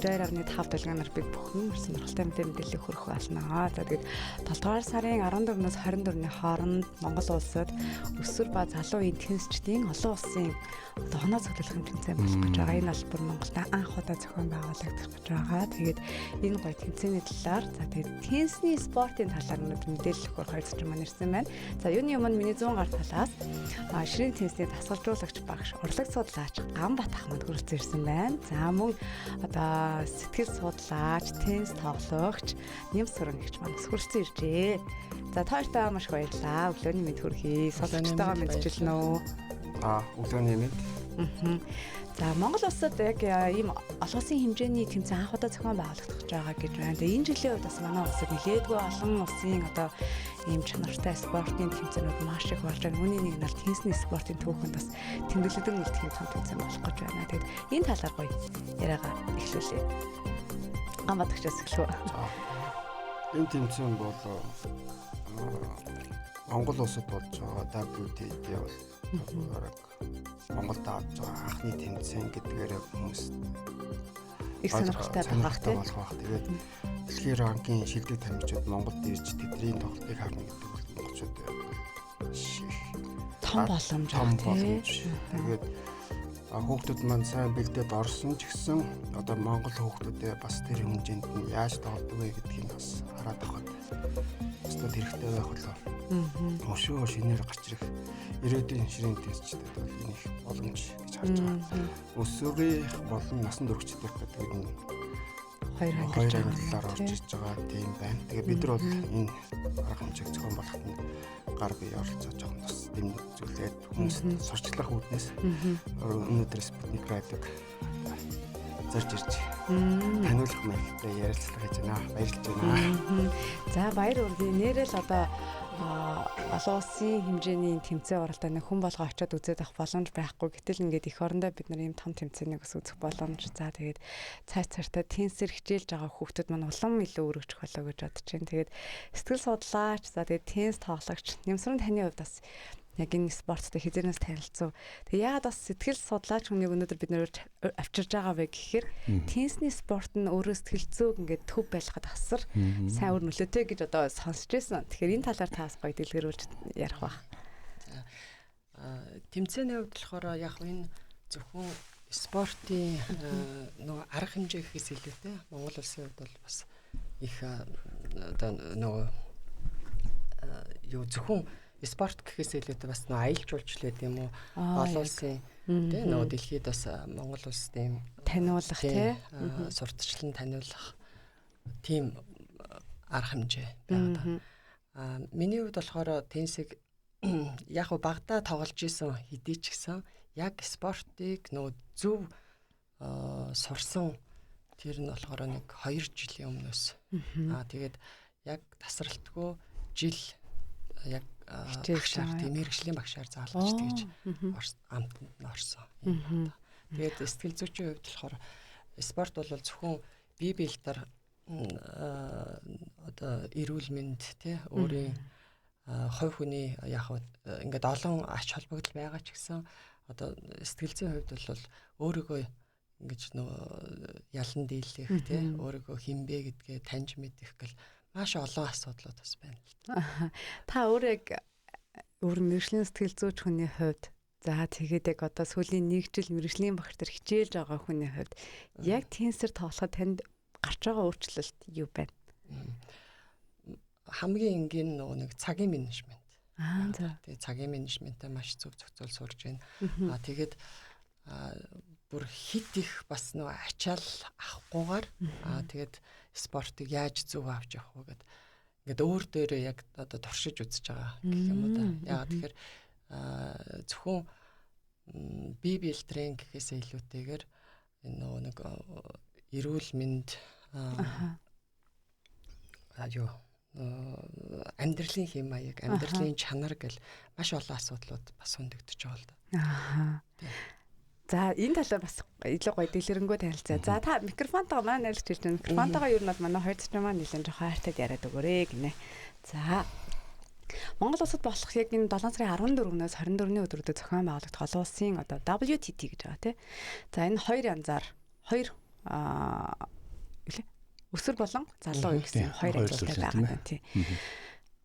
92.5 долгионоор бид бүхэн сонирхолтой мэдээлэл хүргэх болно. За тэгээд 7 дугаар сарын 14-өөс 24-ний хооронд Монгол улсад өсвөр ба залуу үеийн теннисчдийн олон улсын оноо цуглуулах тэмцээн болох гэж байгаа. Энэ бол бүр Монголд анх удаа зохион байгуулагдах гэж байгаа. Тэгээд энэ гоё тэмцээний талаар за тэгээд теннисний спортын талаар мэдээлэл өгөх хоёр зочин маань ирсэн байна. За юуны өмнө миний 100 гаруй талаас ширийн теннисний дасгалжуулагч багш урлаг судлаач Гамбат Ахмад хүрэлцэн ирсэн байна. За мөн одоо сэтгэл судлаач, теннис тоглогч Нямс Сүрэнэгч маань хүрэлцэн иржээ. За тааштай маш баярлалаа. Өглөөний мэд хүргэе. Сонсогчтойгоо мэдчилнэ үү? Өглөөний мэд. За Монгол улсад яг ийм олон улсын хэмжээний тэмцээн анх удаа зохион байгуулагдах гэж байгаа гэж байна. Тэгээ энэ жилийн үед бас манай улсад нэлээдгүй олон улсын одоо ийм чанартай спортын тэмцээнүүд маш их болж байна. Үүний нэг нь теннисний спортын түүхэнд бас тэмдэглэдэг нэгтгэх том тэмцээн болох гэж байна. Тэгээд энэ талаар гоё яриагаа эхлүүлье. Гамбатагчаас эхлэв. Энэ тэмцээн бол Монгол улсад болж байгаа WTT бол Монголд авч байгаа анхны тэмцээн гэдгээр хүмүүс их сонирхолтой байх тийм. Тэгээд дэлхийн ранкын шилдэг тамирчид Монголд ирж тэдний тоглолтыг харна гэдэг бол монголчууд том боломж тийм. Тэгээд хүүхдүүд маань сайн бэлдээд орсон ч гэсэн одоо Монгол хүүхдүүдээ бас тэр хэмжээнд нь яаж тоглодог вэ гэдгийг бас хараад авах хэрэгтэй байх болоо. Өшөө шинээр гарч ирэх ирээдүйн ширийн тестчдэд бол энэ их боломж гэж харж байгаа. Өсвөрийн болон насан туршидах гэдэг нь хоёр ангиллаар орж ирж байгаа тийм байна. Тэгээ бид нар бол энэ арга хэмжээг зохион болгоход нь гар бие оролцож байгаа нь бас дэмжиж зүйлээд хүмүүст сурчлах үүднээс өнөөдөр Спутник радиог зорж ирж таниулах маягаар ярилцлага хийж байна. Баярлж байна. За баяр үргэлж нэрэл одоо олон улсын хэмжээний тэмцээн оролдооны хүн болгоо очиод үзээд авах боломж байхгүй. Гэтэл ингээд их орондоо бид нар ийм том тэмцээнийг бас үзэх боломж. За тэгээд цаашдаа теннисээр хичээлж байгаа хүүхдүүд маань улам илүү өргөжих болоо гэж бодож байна. Тэгээд сэтгэл судлаач, за тэгээд теннис тоглогч Нямсрын таны хувьд бас яг энэ спорттой хизээрнээс танилцсан. Тэгээ яагаад бас сэтгэл судлаач хүнийг өнөөдөр бид нэр авчирж байгаа вэ гэхээр теннисний спорт нь өөрөө сэтгэл зүйг ингээд төв байлгахад асар сайн үр нөлөөтэй гэж одоо сонсч байсан. Тэгэхээр энэ талаар таас гоё дэлгэрүүлж ярих баг. Тэмцээний хувьд болохоор яг энэ зөвхөн спортын нөгөө арга хэмжээ гэхээс илүүтэй Монгол улсын хувьд бол бас их одоо нөгөө юу зөвхөн спорт гэхээс илүүтэй бас нөө аялал жуулчлал гэдэг юм уу олон улсын тийм нөө дэлхийд бас Монгол улсын таниулах тийм сурталчлан таниулах тийм арга хэмжээ байгаа. Миний хувьд болохоор теннисийг яг багтаа тоглож исэн хэдий ч гэсэн яг спортыг нөө зөв сурсан тэр нь болохоор нэг 2 жилийн өмнөөс тэгээд яг тасралтгүй жил яг багшаар тийм мэргэжлийн багшаар заалгаж тэгж амтнд нь орсон. Тэгээд сэтгэл зүйчийн хувьд болохоор спорт бол зөвхөн бие биелэлээр одоо эрүүл мэнд тий өөрийн хувь хүний яг ингээд олон ач холбогдол байгаа ч гэсэн одоо сэтгэл зүйн хувьд бол өөрийгөө ингэж нөгөө ялан дийлэх тий өөрийгөө хинбэ гэдгээ таньж мэдэх гэл маш олон асуудлууд бас байна л та. Та өөрөө мэргэжлийн сэтгэл зүйч хүний хувьд за тэгээд яг одоо сүүлийн 1 жил мэргэжлийн багш нар хичээлж байгаа хүний хувьд яг теннисээр тоглоход танд гарч байгаа өөрчлөлт юу байна? Хамгийн энгийн нэг цагийн менежмент. За. Тэгээд цагийн менежментээ маш зөв зохицуул сурж байна. Тэгээд бүр хит их бас нөгөө ачаал авахгүйгээр тэгээд спортыг яаж зөв авч явах вэ гэд ингээд өөр дээрээ яг одоо туршиж үзэж байгаа гэх юм уу да. Яагаад тэгэхээр зөвхөн бие биелтрэн гэхээсээ илүүтэйгээр энэ нөгөө нэг эрүүл мэнд амьдралын хэм маяг, амьдралын чанар гэл маш олон асуудлууд бас хөндөгдөж байгаа л да. За энэ талаар бас илүү гоё дэлгэрэнгүй танилцаа. За та микрофонтойгоо маань ярилцж ирж байна. Микрофонтойгоо юу нь бол манай хоёр цэцэн маань нэлээд жоохон хайртайг яриад өгөөрэй гинэ. За Монгол улсад болох яг энэ 7 сарын 14-өөс 24-ний өдрүүдэд зохион байгуулагдах олон улсын одоо WTT гэж байгаа тийм. За энэ хоёр янзаар хоёр өсвөр болон залуу үе гэсэн хоёр ангилалтай байгаа юм тий.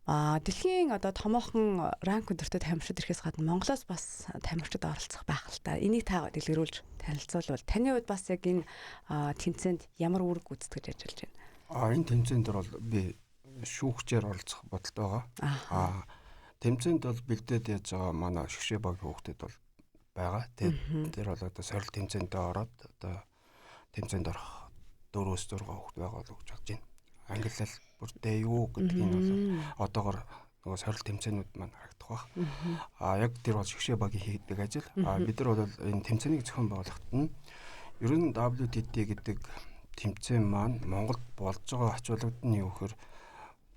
Дэлхийн одоо томоохон ранк өдөртөө тамирчид ирэхээс гадна Монголоос бас тамирчид оролцох байх л та. Энийг та дэлгэрүүлж танилцуулбал таны хувьд бас яг энэ тэмцээнд ямар үүрэг гүйцэтгэж ажиллаж байна? Энэ тэмцээнд бол би шүүгчээр оролцох бодолтой байгаа. Тэмцээнд бол бэлдээд яаж байгаа манай шгшээ баг хүүхдүүд бол байгаа. Тэр бол одоо сорил тэмцээндээ ороод одоо тэмцээнд орох 4-6 хүүхд байгаа л гэж бодож байна. Ангиллал бүрдээ юу гэдгийг бол одоогор нөгөө сорил тэмцээнүүд маань харагдах баг. Яг тэр бол шгшээ багийн хийдэг ажил. Бид нар бол энэ тэмцээнийг зохион байгуулахад нь ер нь WTT гэдэг тэмцээн маань Монголд болж байгаа ач холбогдол нь юу гэхээр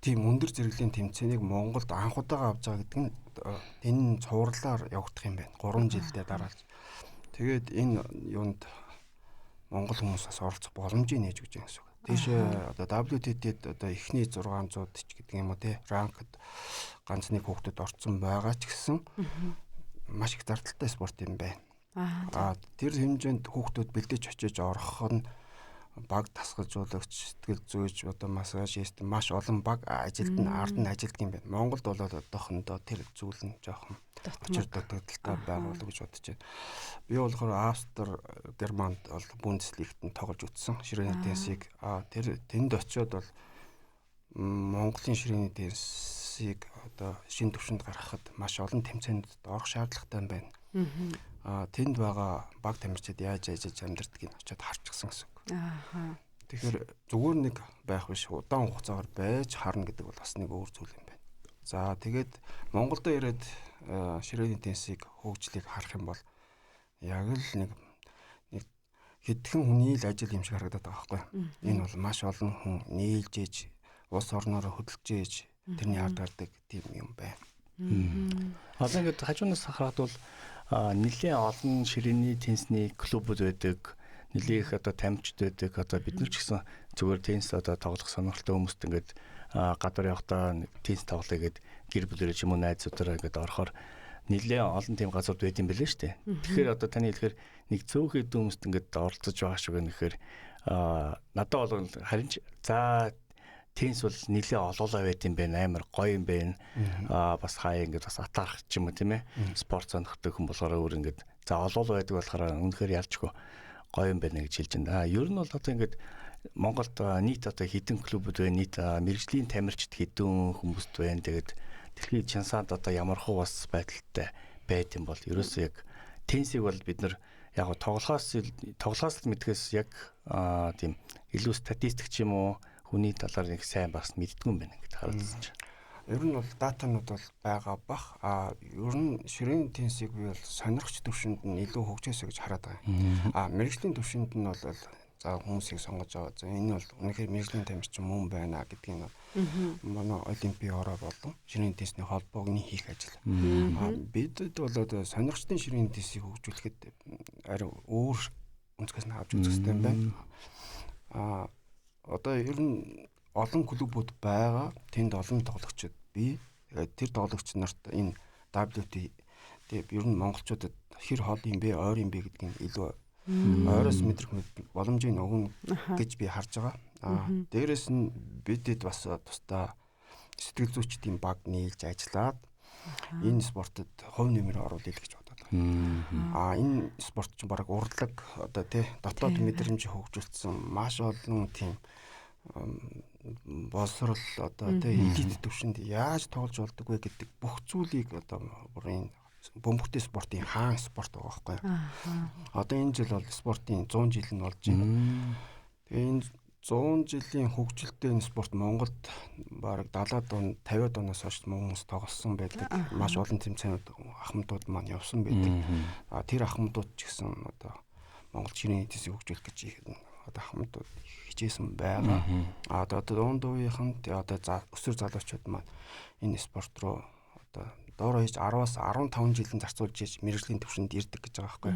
тийм өндөр зэрэглэлийн тэмцээнийг Монголд анх удаага авч байгаа гэдэг нь энэ цувралаар явагдах юм байна. 3 жилдээ дараалж. Тэгээд энэ юунд Монгол хүмүүс бас оролцох боломжийг нээж өгч байгаа гэсэн үг. Тийшээ одоо WTT-д одоо эхний 600-д ч гэдэг юм уу те ранкд ганц нэг хүүхдэд орсон байгаа ч гэсэн маш их зардалтай спорт юм байна. Тэр хэмжээнд хүүхдүүд бэлдэж очиж орох нь баг тасгалжуулагч, сэтгэл зүйч, одоо массажист маш олон баг ажилд нь ард нь ажилддаг юм байна. Монголд бол одоохондоо тэр зүйл нь жоохон очир дутагдaltaй байгаа болов гэж бодож байна. Би болохоор Австри, Германд бол Бундслигт нь тоглож үтсэн ширээний теннисийг. Тэнд очиод бол Монголын ширээний теннисийг одоо шин түвшинд гаргахад маш олон тэмцээнд орох шаардлагатай байна. Тэнд байгаа баг тамирчид яаж ажиллаж амьдардгийг очиод харчихсан гэсэн үг. Тэгэхээр зүгээр нэг байх биш удаан хугацаагаар байж харна гэдэг бол бас нэг өөр зүйл юм байна. За тэгээд Монголд ирээд ширээний теннисийг хөгжлийг харах юм бол яг л нэг хэдхэн хүний л ажил юм шиг харагдаад байгаа байхгүй. Энэ бол маш олон хүн нийлж ээж улс орноор хөдөлж ээж тэрний ард гардаг тийм юм байна. Одоо ингээд хажуунаас хараад бол нэлээд олон ширээний теннисний клубуд байдаг. Нэлээд их одоо тамирчид байдаг. Одоо бид нар ч гэсэн зүгээр теннис одоо тоглох сонирхолтой хүмүүст ингээд гадар явахдаа теннис тоглоё гэд гэр бүлэрээ ч юм уу найзуудаараа ингээд орохоор нэлээд олон тийм газрууд байд юм билээ шүү дээ. Тэгэхээр одоо таны хэлэхээр нэг цөөхөн хэдэн хүмүүст ингээд оролцож байгаа шиг байна гэхээр надад бол харин за теннис бол нэлээд олоолаа байт юм байна. Амар гоё юм байна. Бас хаяа ингээд бас атаарах ч юм уу тийм ээ. Спорт сонирхдаг хүн болохоор өөр ингээд за олоол байдаг болохоор үнэхээр ялчгүй гоё юм байна гэж хэлж байна. Ер нь бол одоо ингээд Монголд нийт одоо хэдэн клубуд байна, нийт мэрэгжлийн тамирчид хэдэн хүмүүст байна. Тэгээд дэлхийн чансаад одоо ямар хуу бас байдалтай байт юм бол ерөөсөө яг теннисийг бол бид нар яг тоглохоос мэдгээс яг тийм илүү статистик ч юм уу хүний талаар нэг сайн бас мэддгүй юм байна гэдэг харуулсан чинь. Ер нь бол датанууд бол байгаа бах. Ер нь ширээний теннисийг би бол сонирхч төвшөнд нь илүү хөгжөөсэй гэж хараад байгаа. Мэргэжлийн төвшөнд нь бол за хүмүүсийг сонгож байгаа. За энэ бол үнэхээр мэргэжлийн тамирчин мөн байна гэдгийг манай Олимпийн ороо болон ширээний теннисний холбоогны хийх ажил. Бидэд бол одоо сонирхчдын ширээний теннисийг хөгжүүлэхэд ари өөр өнцгөөс нь авч үзэх хэрэгтэй юм байна. Одоо ер нь олон клубуд байгаа. Тэнд олон тоглогчид бий. Тэр тоглогч нарт энэ WT ер нь монголчуудад хэр хол юм бэ, ойр юм бэ гэдгийг илүү ойроос мэдрэх боломжийг өгнө гэж би харж байгаа. Дээрээс нь бидэд бас тусдаа сэтгэл зүйчдийн баг нийлж ажиллаад энэ спортод хувь нэмэр оруулъя гэж бодоод байгаа. Энэ спорт чинь бараг урлаг одоо тий дотоод мэдрэмж хөгжүүлсэн маш олон тийм боловсрол одоо тий элит төвшөнд яаж тоглож болдог вэ гэдэг бүх зүйлийг одоо бүр энэ бөмбөгтэй спортын хаан спорт байгаа байхгүй. Одоо энэ жил бол спортын 100 жил нь болж байна. Тэгээ энэ 100 жилийн хөгжилтэй энэ спорт Монголд бараг 70-аад он 50-аад оноос хойш хүмүүс тоглосон байдаг. Маш олон тэмцээнүүд ахмадууд маань явсан байдаг. Тэр ахмадууд ч гэсэн одоо Монгол ширээний теннисийг хөгжүүлэх гэж одоо ахмадууд хичээсэн байгаа. Одоо дунд үеийнхэн одоо өсвөр залуучууд маань энэ спорт руу одоо доороо хийж 10-аас 15 жилийн зарцуулж иж мэргэжлийн төвшөнд ирдэг гэж байгаа байхгүй.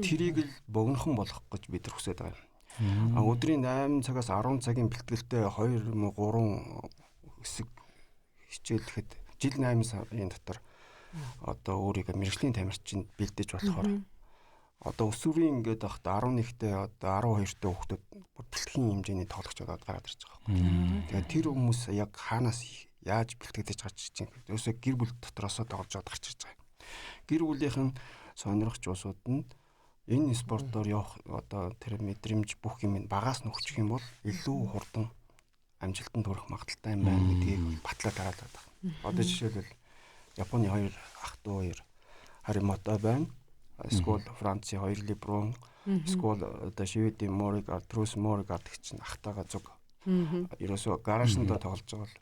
Тэрийг л богинохон болгох гэж бид нар хүсэж байгаа юм. Өдрийн 8 цагаас 10 цагийн бэлтгэлтэй 2 3 хэсэг хичээлэхэд жил 8 сарын дотор одоо өөрийгөө мэргэжлийн тамирчинд бэлдэж болохоор одоо өсвөрийн ингээд байхдаа 11-тэй одоо 12-тэй хүүхдүүд бэлтгэхийн хэмжээний тоглогч болоод гараад ирж байгаа юм. Тэгээд тэр хүмүүс яг хаанаас яаж бэлтгэдэж гарч ирж байгаа юм. Өсөө гэр бүл дотроосоо тоглож аваад гарч ирж байгаа юм. Гэр бүлийнхэн сонирхч усууд нь энэ спортоор явах одоо тэр мэдрэмж бүх юм багаас нь өгчих юм бол илүү хурдан амжилтанд хүрэх магадaltaй юм байна гэдгийг батлаад хараалаад байна. Одоо жишээлбэл Японы 2 ах トゥ 2 Харимото байна. Эсвэл Францын 2 Леброн, эсвэл одоо Шведийн Моригар, Трус Моригар гэх чинь ахтайгаа зүг. Ерөөсөө гаражнда тоглож байгаа л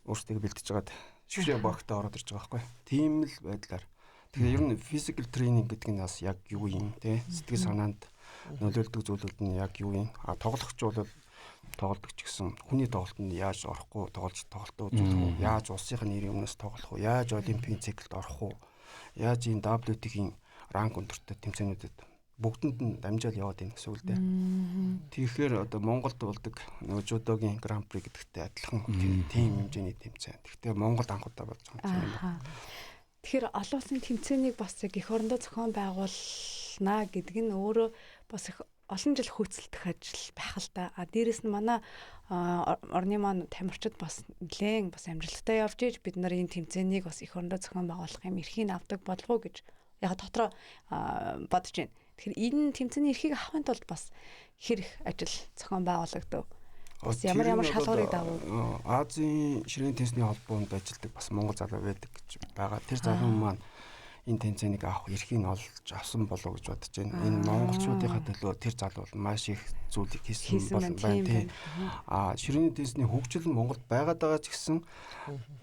өөрсдөө бэлтэж байгаад шигшээ багтаа ороод ирж байгаа байхгүй. Тийм л байдлаар. Тэгэхээр ер нь physical training гэдэг нь бас яг юу юм те сэтгэл санаанд нөлөөлдөг зүйлүүд нь яг юу юм. Тоглогч бол тоглолдог ч гэсэн хүний тоглолтод яаж орохгүй тоглолтоо үзүүлэх үү? Яаж улсын нэрийн өмнөөс тоглох уу? Яаж олимпийн циклд орох уу? Яаж энэ WT-ийн ранк өндөртэй тэмцээнүүдэд бүгдэнд нь дамжаал яваад байна гэсэн үг л дээ. Тэгэхээр одоо Монголд болдог нөгөө жудогийн гран при гэдэгтэй адилхан тийм хэмжээний тэмцээн. Гэхдээ Монголд анх удаа болж байгаа юм байна. Тэгэхээр олон улсын тэмцээнийг бас яг эх орондоо зохион байгуулнаа гэдэг нь өөрөө бас их олон жил хөөцөлдөх ажил байх л та. Дээрэс нь манай орны маань тамирчид бас нэлээд бас амжилттай явж ийж бид нар энэ тэмцээнийг бас эх орондоо зохион байгуулах юм эрхийг авдаг болов уу гэж яг дотроо бодож байна. Тэгэхээр энэ тэмцээний эрхийг авахын тулд бас хэрэг ажил зохион байгуулагдав. Бас ямар шалгуурыг давуу? Азийн ширээний теннисний холбоонд ажилладаг бас монгол залуу байдаг гэж байгаа. Тэр залуу маань энэ тэмцээнийг авах эрхийг олж авсан болов уу гэж бодож байна. Энэ монголчуудынхаа төлөө тэр залуу маш их зүйлийг хийсэн байна тийм. Ширээний теннисний хөгжил нь Монголд байгаад байгаа ч гэсэн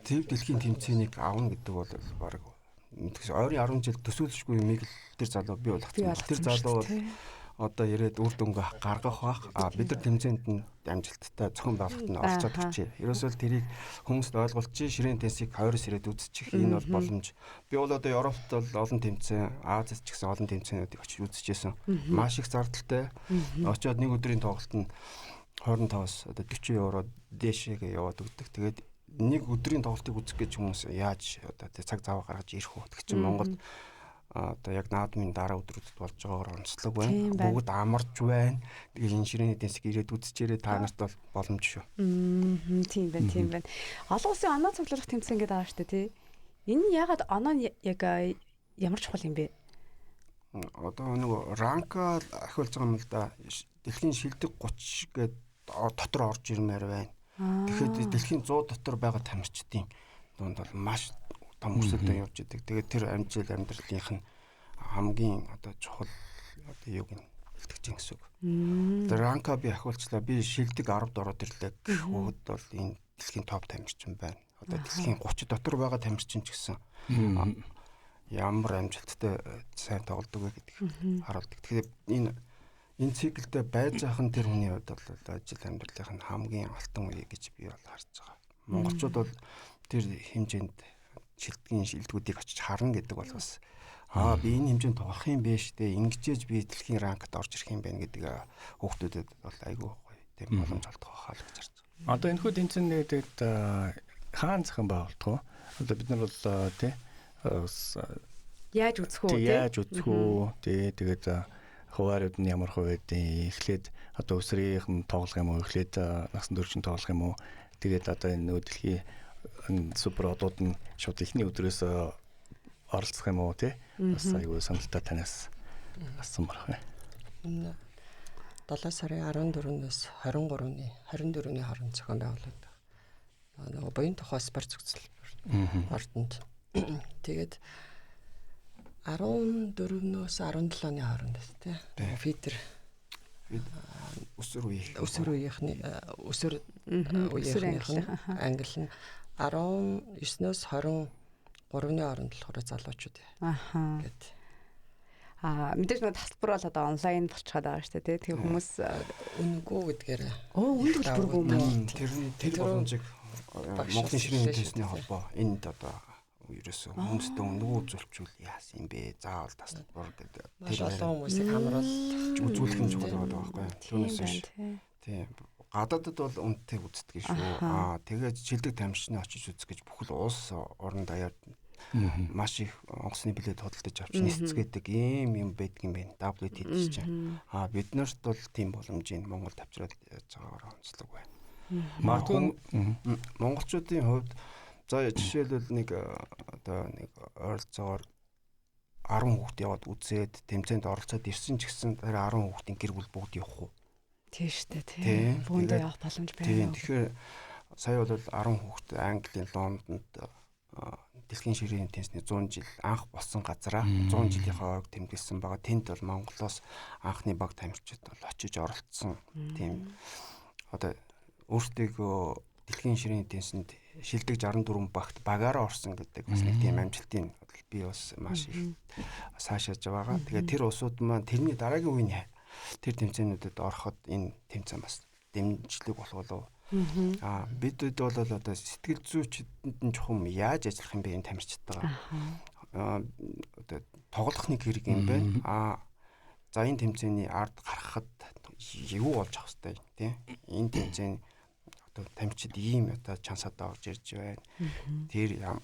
төв дэлхийн тэмцээнийг авна гэдэг бол баг ойрын 10 жил төсөөлшгүй юмыг тэр залуу бий болгосон. Тэр залуу одоо ирээд үр дүнгээ гаргах бах. Бид нар тэмцээнд нь амжилттай зохион байгуулалт нь орж чадчих. Ерөөсөө тэрийг хүмүүст ойлгуулчих. Ширээний теннисийг 20-с ирээд үзчих. Энэ бол боломж. Би бол одоо Европт бол олон тэмцээн, Азиас ч гэсэн олон тэмцээнүүдийг очиж үзчихсэн. Маш их зардалтай. Очоод нэг өдрийн тоглолт нь 25-аас одоо 40 евро дээшээгээ яваад өгдөг. Тэгээд нэг өдрийн тоглолтыг үзэх гэж хүмүүс яаж одоо цаг зав гаргаж ирэх үү? Тэг чинь Монголд одоо яг наадмын дараа өдрүүдэд болж байгаагаар онцлог байна. Бүгд амарч байна. Тэгээд энэ ширээний теннисийг ирээд үзчихээрээ та нарт бол боломж шүү. Тийм байна. Олон улсын оноо цуглуулах тэмцээн гэдэг байгаа шүү дээ, тий. Энэ ягаад оноо яг ямар чухал юм бэ? Одоо нэг ранка ахиулж байгаа юм л да. Дэлхийн шилдэг 30 гээд дотор орж ирмээр байна. Тэгэхээр дэлхийн 100 дотор байгаа тамирчдын дунд бол маш том өсөлтөд явж идэг. Тэгээд тэр амжилт амьдралынх нь хамгийн одоо чухал одоо юуг нь бэлтгэж гин гэсэн үг. Тэр ранка би ахиулчлаа. Би шилдэг 10-д ороод ирлээ. Гэхэд бол энэ дэлхийн топ тамирчин байна. Одоо дэлхийн 30 дотор байгаа тамирчин ч гэсэн ямар амжилттай сайн тоглодог вэ гэдгийг харуулдаг. Тэгэхээр энэ циклдээ байж байгаа нь тэр хүний хувьд бол ажил амьдралынх нь хамгийн алтан үе гэж би бол харж байгаа. Монголчууд бол тэр хэмжээнд шилдгийн шилдэгүүдийг очиж харна гэдэг бол бас би энэ хэмжээнд тоглох юм бэ штэ ингэжээж би дэлхийн ранкт орж ирэх юм байна гэдэг хүүхдүүдэд бол айгүй гоё тийм боломж олдох байхаа л гэж харж байгаа. Одоо энэ хүү тэмцээнд хаан зохион байгуулдаг. Одоо бид нар бол тий яаж үзэх үү тий тэгээд хуваарууд нь ямар хувь байдیں۔ Эхлээд одоо өсрийнх нь тоглох юм уу? Эхлээд насан туршийн тоглох юм уу? Тэгээд одоо энэ нөө дэлхийн супер одууд нь шууд ихний өдрөөс оролцох юм уу тий? Бас аюу саналтай танаас асуусан байна. 7 сарын 14-өөс 24-ний хооронд зохион байгуулагдав. Нөгөө буян тухай спорт зөвлөлт ордонд. Тэгээд 14-өөс 17-ны хооронд тий. Фидер өсөр үеийнхний англи нь 19-өөс 23-ны хооронд болохоор залуучууд. Гэт. Мэдээж нэг тасалбар бол одоо онлайн болчиход байгаа шүү дээ тий. Хүмүүс үнэгүй гэдгээр. Үнд төлбөргүй юм. Тэр боломжийг Монголын ширээний теннисний холбоо энд одоо ерөөсөө хүмүүст нөгөө үзүүлчүүл яасан юм бэ? Заавал тасалбар гэдэг. Тэр олон хүмүүсийг хамруулж үзүүлэх нь чухал байгаа байхгүй. Түүнээс биш. Тийм. Гадаадд бол үнэтэй үздэг шүү. Тэгээд шилдэг тамирчны очиж үзэх гэж бүхэл улс орон даяар маш их онгоцны билет худалдаж авч нисцгээдэг юм байдаг юм байна. WTT чинь. Бид нарт бол тийм боломжийг Монгол тавьчраад яаж байгаагаар онцлог байна. Магадгүй монголчуудын хувьд за жишээлбэл нэг ойролцоогоор 10 хүүхэд яваад үзээд тэмцээнд оролцоод ирсэн ч гэсэн 10 хүүхдийн гэр бүл бүгд явах уу? Тийм шүү дээ. Тийм. Бүгд явах боломж байна. Тийм. Тэгэхээр сая бол 10 хүүхэд Английн Лондонд дэлхийн ширээний теннисний 100 жил анх болсон газараа 100 жилийнхаа ойг тэмдэглэсэн байгаа. Тэнд бол Монголоос анхны баг тамирчид бол очиж оролцсон. Тийм. Одоо өөртөө дэлхийн ширээний теннисэнд шилдэг 64 багт багаараа орсон гэдэг бас нэг тийм амжилтын би бас маш их саашааж байгаа. Тэгээд тэр улсууд маань тэрний дараагийн үеийн тэр тэмцээнүүдэд ороход энэ тэмцээн бас дэмжлэг болох болов. Бид бол одоо сэтгэл зүйчдэд нь чухам яаж ажиллах юм бэ энэ тамирчдтайгаа. Одоо тоглох нэг хэрэг юм байна. За энэ тэмцээний ард гарахад юу болж авах вэ тийм. Энэ тэмцээн одоо тамирчид ийм одоо чансаадаа орж ирж байна.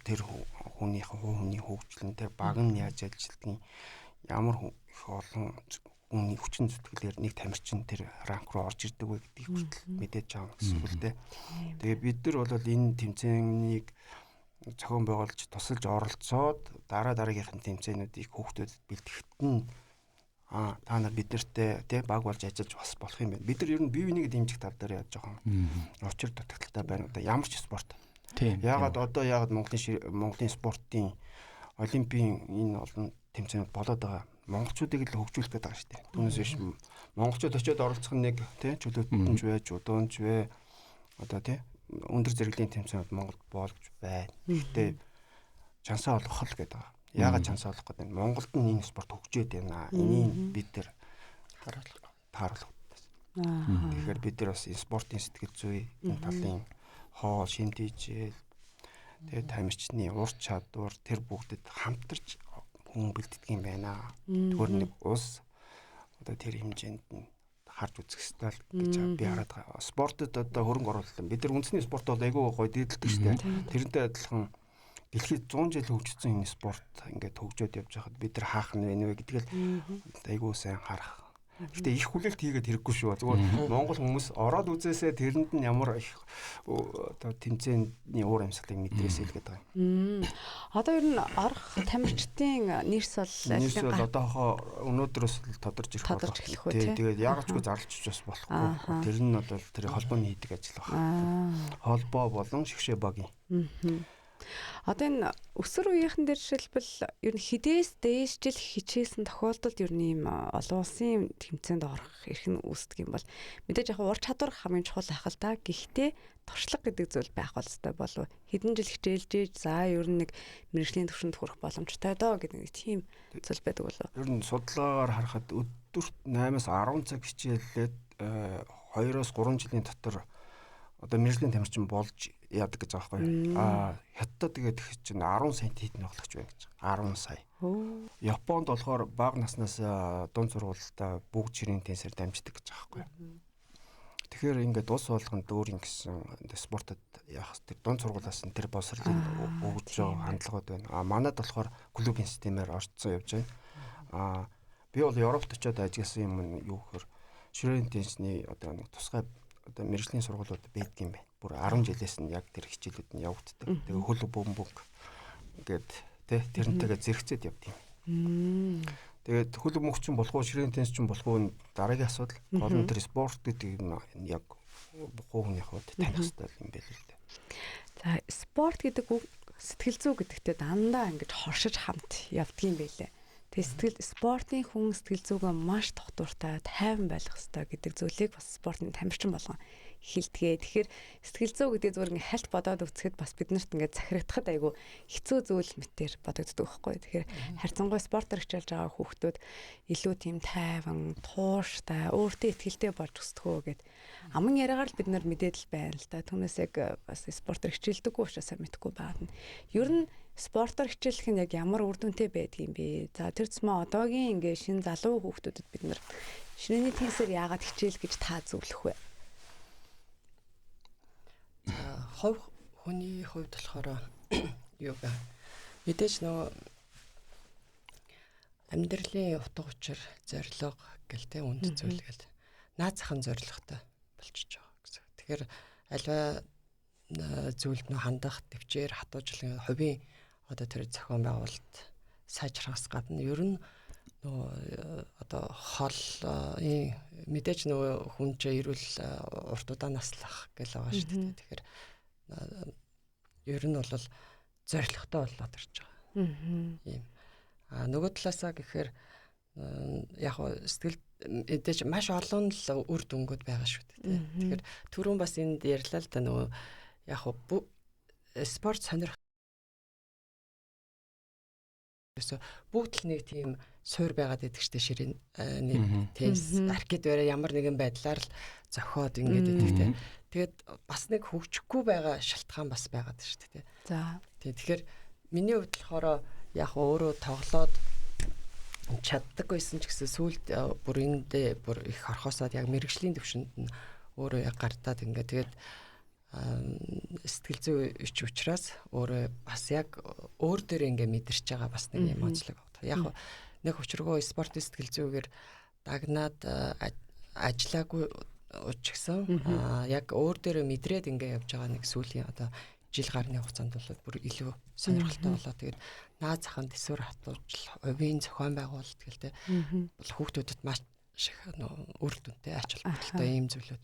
Тэр хүний хөгжлөн тэр баг нь яаж ажилтгийг ямар их олон хүний хүчин зүтгэлээр нэг тамирчин тэр ранк руу орж ирдэг вэ гэдгийг хүртэл мэдээж байгаа гэсэн үг л дээ. Тэгээ бид нар бол энэ тэмцээнийг зохион байгуулж тусалж оролцоод дараагийнхын тэмцээнүүдийг хүүхдүүдэд бэлтгэхэд нь та нар бидэртээ тий баг болж ажиллаж бас болох юм байна. Бид нар ер нь бие биенийг дэмжих тал дээр яаж жоохон учир дутагдaltaй байна. Одоо ямар ч спорт. Яагаад Монголын спортын олимпийн энэ олон тэмцээнүүд болоод байгаа. Монголчуудыг л хөгжүүлэх гэдэг байгаа шүү дээ. Түүнээс биш монголчууд очиод оролцох нэг тий чөлөөтөнч вэ, жудоонч вэ. Одоо тий өндөр зэрэглэлийн тэмцээнүүд Монголд болж байна. Гэхдээ чансаа олгох л гэдэг байгаа. Яагаад чансаа олох гэдэг нь Монголд нь энэ спорт хөгжөөд байна. Энийг бид нар тааруулах. Тэгэхээр бид нар бас энэ спортын сэтгэл зүй, энэ талын хоол, шимтгийжэл тэгээд тамирчны ур чадвар тэр бүгдэд хамтарч хүн бэлддэг юм байна. Тэгвэр нэг ус одоо тэр хэмжээнд нь харж үзэх ёстой л гэж би хараад байгаа. Спортод одоо хөрөнгө оруулалт. Бид нар үндэсний спорт бол айгүй гоё дийдэлдэг шүү дээ. Тэрнтэй адилхан дэлхийд 100 жил хөгжсөн энэ спорт ингээд хөгжөөд явж байхад бид нар хаах нь вэ нэ гэдгийг айгүй сайн харах. Гэтэ их хүлээлт хийгээд хэрэггүй шүү. Зүгээр Монгол хүмүүс ороод үзээсээ тэрэнд нь ямар их одоо тэмцээний уур амьсгалыг мэдрээсэй л гэдэг юм. Одоо ер нь орох тамирчдын нэрс бол одоохоо өнөөдрөөс л тодорч ирэх болох. Тэгээд яагачгүй зарлчиж бас болохгүй. Тэр нь бол тэр холбооны хийдэг ажил байна. Холбоо болон шгшээ багийн. Одоо энэ өсвөр үеийнхэн дээр жишээлбэл ер нь хідээс дээш жил хичээсэн тохиолдолд ер нь ийм олон улсын тэмцээнд орох эрх нь үүсдэг юм бол мэдээж яг ур чадвар хамгийн чухал ах л да. Гэхдээ туршлага гэдэг зүйл байх болстой болов. Хэдэн жил хичээлж ийж за ер нь нэг мэргэжлийн түвшинд хүрэх боломжтой доо гэдэг нэг тийм зүйл байдаг болов. Ер нь судалгаагаар харахад өдөрт 8-аас 10 цаг хичээллээд 2-оос 3 жилийн дотор одоо мэргэжлийн тамирчин болж яадаг гэж байгаа байхгүй. Хятадд тэгээд чинь 10 цент хийдний тоглогч байна гэж. 10 сая. Японд болохоор бага наснаас дунд сургуультай бүгд ширээний теннисээр дамждаг гэж байгаа байхгүй. Тэгэхээр ингээд улс болгонд өөр ингэсэн спортод яах тэр дунд сургуулиас нь тэр боловсролыг өгж байгаа хандлагууд байна. Манайд болохоор клубын системээр орцсон явж байна. Би бол Европт очиод ажилласан юм юу гэхээр ширээний теннисний одоо нэг тусгай одоо мэргэжлийн сургуулиуд байдаг юм байна. Бүр 10 жилээс нь яг тэр хичээлүүд нь явагддаг. Тэгээ хөл бөмбөг ингээд тэрнтэйгээ зэрэгцээд явд юм. Тэгээд хөл бөмбөг чинь болох уу, ширээний теннис чинь болох уу дараагийн асуудал. Гол нь тэр спорт гэдэг нь яг хувийн хувьд таних хэрэгтэй юм байл л дээ. За спорт гэдэг үг сэтгэл зүй гэдэгтээ дандаа ингэж хоршиж хамт явдгийм байлээ. Тэгээ спортын хүн сэтгэл зүгөө маш тогтвортой, тайван байх хэрэгтэй гэдэг зүйлийг бас спортын тамирчин болгон хэлтгээ. Тэгэхээр сэтгэл зүй гэдэг зүгээр ингээ хальт бодоод үзэхэд бас биднэрт ингээ захирагдахад айгүй хэцүү зүйл мэтэр бодогддог байхгүй. Тэгэхээр харьцангуй спортоор хичээлж байгаа хүүхдүүд илүү тийм тайван, тууштай, өөртөө ихтэй болж өсдгөө гэд аман яриагаар л бид нар мэдээд л байна л да. Түүнээс яг бас спортоор хичээлдэггүй учраас мэдэхгүй байна. Ер нь спортоор хичээлэх нь яг ямар үр дүнтэй байдаг юм бэ? За тэр цэцмээ одоогийн ингээ шинэ залуу хүүхдүүдэд бид нар ширээний теннисээр яагаад хичээл гэж та зөвлөх вэ? Хувь хүний хувьд болохоор юу вэ? Мэдээж нөгөө амьдралын утга учир, зорилго гэл тэ үнд зүйл гэл наацхан зорилготой болчихж байгаа гэсэн. Тэгэхээр альва зүйлд нөө хандах, төвчээр хатуужлын хувийн одоо тэр зохион байгуулалт сайжрахаас гадна ер нь нөө одоо хол мэдээж нөгөө хүн чинь ирүүл урт удаа наслах гэл байгаа шүү дээ. Тэгэхээр ер нь бол зоригтой болоод ирж байгаа. Ийм. Нөгөө талаасаа гэхээр яг сэтгэл мэдээж маш олон л үр дүнгууд байгаа шүү дээ. Тэгэхээр түрүүн бас энд ярьлаа л да нөгөө яг спорт сонирх бүгд л нэг тийм суур байгаад байдаг штэ ширээ нэг теннис ракет бараа ямар нэгэн байдлаар л зохиод ингээд байдаг те. Тэгээд бас нэг хөгжихгүй байгаа шалтгаан бас байгаад штэ те. За. Тэгэхээр миний хувьд болохоор яг өөрөө тоглоод чаддаггүйсэн ч гэсэн сүүлд бүр эндээ бүр их орхосоод яг мэрэгжлийн төвшөнд нь өөрөө яг гардаад ингээд тэгээд сэтгэл зүй ич учраас өөрөө бас яг өөр дээр ингээ мэдэрч байгаа бас нэг эмоцлог байна. Яг нэг учиргүй спорт сэтгэл зүйгээр дагнаад ажиллаагүй учигсан яг өөр дээр мэдрээд ингээ явж байгаа нэг сүүлийн одоо жил гарны хугацаанд бол бүр илүү сонирхолтой болоо. Тэгээд наад захын төсвөр хатуужл, хувийн зохион байгуулалт гэлтэй бол хүүхдүүдэд маш их үр дүнтэй ач холбогдолтой ийм зүйлүүд.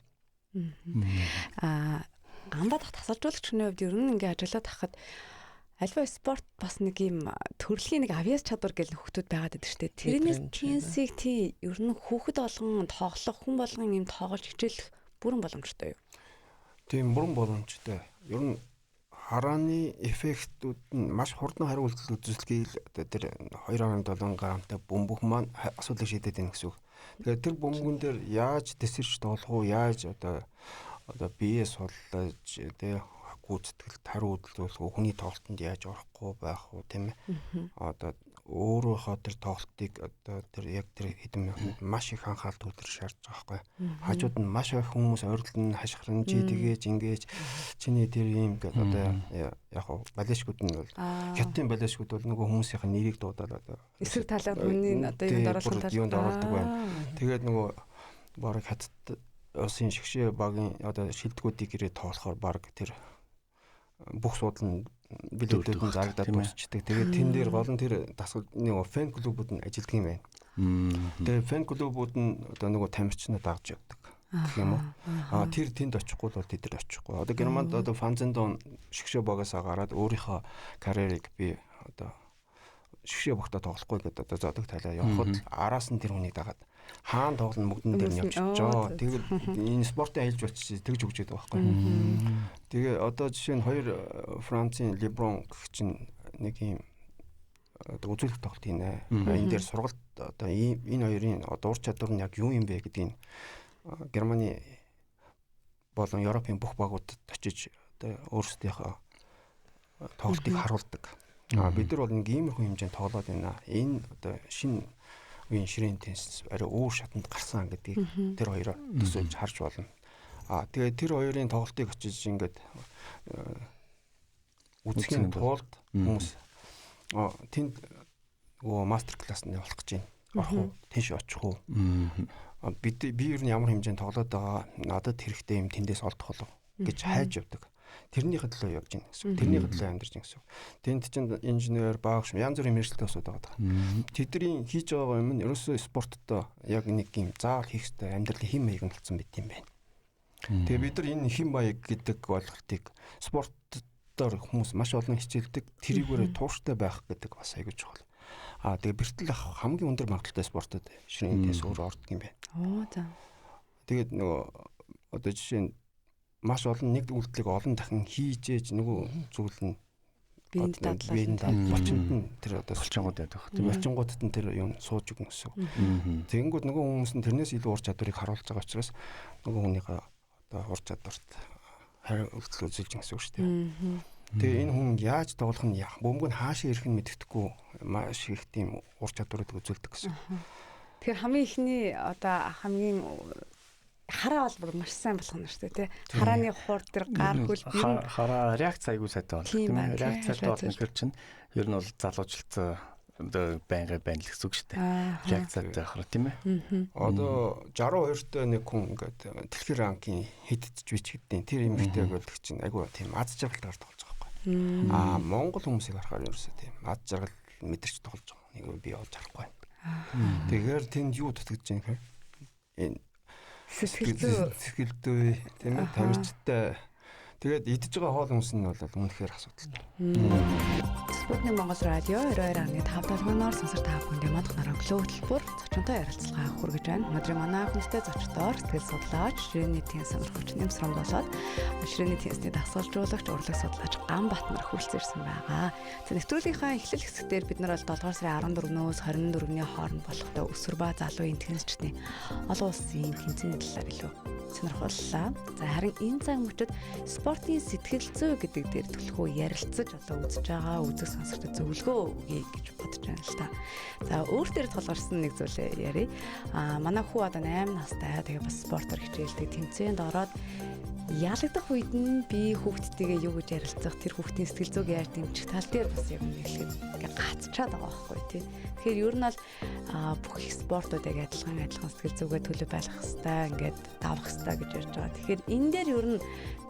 Гандаа тасалжуулагчны хувьд ер нь ингээ ажиллаад хахад альва спорт бас нэг юм төрөлхийн нэг авьяас чадвар гэл хүүхдүүд байгаад байдаг шүү дээ. Тэрнээс тенсийг тий ер нь хүүхэд болгон тоглох, хүн болгон юм тоглож хичээлэх бүрэн боломжтой юу? Тийм бүрэн боломжтой. Ер нь харааны эффектүүд нь маш хурдан хариулт үзүүлэхийг тэр 2.7 грамтай бөмбөг маань асуудлыг шийдээд байна гэсэн үг. Тэгэхээр тэр бөмбөгөн дээр яаж тесэрч тоглох уу, яаж одоо биеэ суллаж тэ гүйцэтгэл хариу үзүүлэх үү, хүний тоглолтод яаж орохгүй байх уу тийм ээ. Одоо өөрийнхөө тэр тоглолтыг одоо тэр яг тэр хэдэн минутанд маш их анхаарал төвлөрөх шаардж байгаа байхгүй. Хажууд нь маш их хүмүүс ойрлон хашгирн чи тэгээж ингэж чиний тэр юм одоо яг балешгууд нь бол хятадын балешгууд бол нөгөө хүмүүсийн нэрийг дуудаад одоо эсрэг талаад хүний одоо юунд оруулдаг байна. Тэгээд нөгөө бараг хятад улсын шгшээ багийн одоо шилдэгүүдийг ирээд тоглохоор баг тэр бүх суудал нь билетүүд нь зарагдаад дуусчдаг. Тэгээд тэн дээр гол нь тэр дасгал нэг фэн клубүүд нь ажилддаг юм байна. Тэгээд фэн клубүүд нь одоо нөгөө тамирчнууд авч явдаг гэх юм уу. Тэр тэнд очихгүй бол тэд нар очихгүй. Одоо Германд одоо Фанзендон шгшээ багаас гараад өөрийнхөө карьерийг би одоо шгшээ багтаа тоглохгүй гэдэг одоо зодог талаа явхад араас нь тэр хүнийг дагаад хаан тоглоно мөгдөн дээр нь явчихжоо. Тэгээд энэ спортын айлж болчих тэгж өгчээд байгаа байхгүй. Тэгээ одоо жишээ нь хоёр Францын Леброн гэх чинь нэг юм одоо үзүүлэх тоглолтийнэ. Энэ дээр сургалт одоо энэ хоёрын одоо ур чадвар нь яг юу юм бэ гэдгийг Германы болон Европын бүх багуудад очиж одоо өөрсдийнхөө тоглолтыг харуулдаг. Бид нар бол нэг иймэрхүү хэмжээнд тоглоод байна. Энэ одоо шинэ үеийн ширээн теннис арай өөр шатанд гарсан гэдгийг тэр хоёроо төсөөлж харж болно. Тэгээд тэр хоёрын тоглолтыг очиж ингээд үзэхийн тулд хүмүүс тэнд мастер класс нь явуулах гэж байна. Орох уу, тийш очих уу? Би ер нь ямар хэмжээнд тоглоод байгаа надад хэрэгтэй юм тэндээс олдох болов гэж хайж явдаг. Тэрнийхээ төлөө явж гин гэсэн. Тэрнийхээ төлөө амьдарч гин гэсэн. Тэнд чинь инженер, багш, янз бүрийн мэргэжилтэй усуд байгаа. Тэдний хийж байгаа юм нь ерөөсөө спорттой яг нэг юм заавал хийх хэрэгтэй амьдралын хэм маяг нь болсон байт юм байна. Тэгээ бид нар энэ хэм маяг гэдэг ойлголтыг спорттоор хүмүүс маш олон хичээлдэг, тэрийгээрээ тууштай байх гэдэг бас аягүй чухал. Тэгээ бэртэл хамгийн өндөр магадлалтай спортод ширээний теннис өөр ордог юм байна. За. Тэгээд нөгөө одоо жишээ нь маш олон нэг үйлдэлийг олон дахин хийж ээж нөгөө зүйл нь биенд дадлаа. Болчинд нь тэр одоо болчингууд байдаг. Тийм болчингуудад нь тэр юм сууж өгнө гэсэн. Тэгэнгүүт нөгөө хүмүүс нь тэрнээс илүү ур чадварыг харуулж байгаа учраас нөгөө хүнийхээ одоо ур чадварт хариулт үзүүлж гэсэн үг шүү дээ. Тэгээ энэ хүн яаж тоглох нь бөмбөг нь хаашаа ирэх нь мэддэхгүй маш их тийм ур чадварыг үзүүлдэг гэсэн. Тэгэхээр хамгийн ихний одоо хамгийн хараа бол бүр маш сайн болох нь шүү дээ. Харааны хуур дээр гар хөл хараа реакц айгуу сайтай байна. Тийм байна. Реакцтай болно гэхэр чинь ер нь бол залуужилт байнгын байна л гэсэн үг шүү дээ. Реакцтай байхаар тийм ээ. Одоо 62-т нэг хүн ингээд дэлхийн ранкийн хиддж бичгдэн тэр эмэгтэй гэдэг чинь айгуу тийм аз жаргалтай тоглож байгаа байхгүй. Монгол хүмүүсийг харахаар ерөөсөө тийм аз жаргал мэдэрч тоглож байгаа. Нэг би олж харахгүй байна. Тэгэхээр тэнд юу дутагдж байна гэхээр энэ сэтгэлдээ тийм ээ тамирчтай тэгээд идэж байгаа хоол хүнс нь бол үнэхээр асуудалтай. Спутник Монгол радио 92.5 долгоноор сонсож та бүхэнд мадах нараа өглөө хөтөлбөр зочинтой ярилцлага хүргэж байна. Өнөөдрийн манай хүнстэй зочдоор сэтгэл судлаач, ширээний тэн сонирхогч Нэмсрэн болоод ширээний тэнсний дасгалжуулагч, урлаг судлаач Ганбат нар хүрэлцээрсэн байгаа. За нэвтрүүлгийнхаа эхлэл хэсгээр бид нар бол 7 сарын 14-өөс 24-ний хооронд болохтой өсвөр ба залуун тэнцчдийн олон улсын тэнцээний талаар илүү сонирхоллоо. За харин энэ цаг мөчид спортын сэтгэл зүй гэдэг дээр төлхөө ярилцаж одоо үзэж байгаа үзэг сонсогчдод зөвлөгөө өгье гэж бодож байна л та. За өөр дээр толгорсон нэг зүйлээ ярив. Манай хүү одоо 8 настай. Тэгээ бас спортоор хичээлдэг, тэмцээнд ороод ялагдах үед нь би хүүхдтэйгээ юу гэж ярилцах, тэр хүүхдийн сэтгэл зүйг яаж дэмжих тал дээр бас яг үнэхээр гацчаад байгаа байхгүй тий. Тэгэхээр ер нь бол бүх спортуудыг адилхан сэтгэл зүгээ төлөв байлгах хэрэгтэй, ингээд давах хэрэгтэй гэж ярьж байгаа. Тэгэхээр энэ дээр ер нь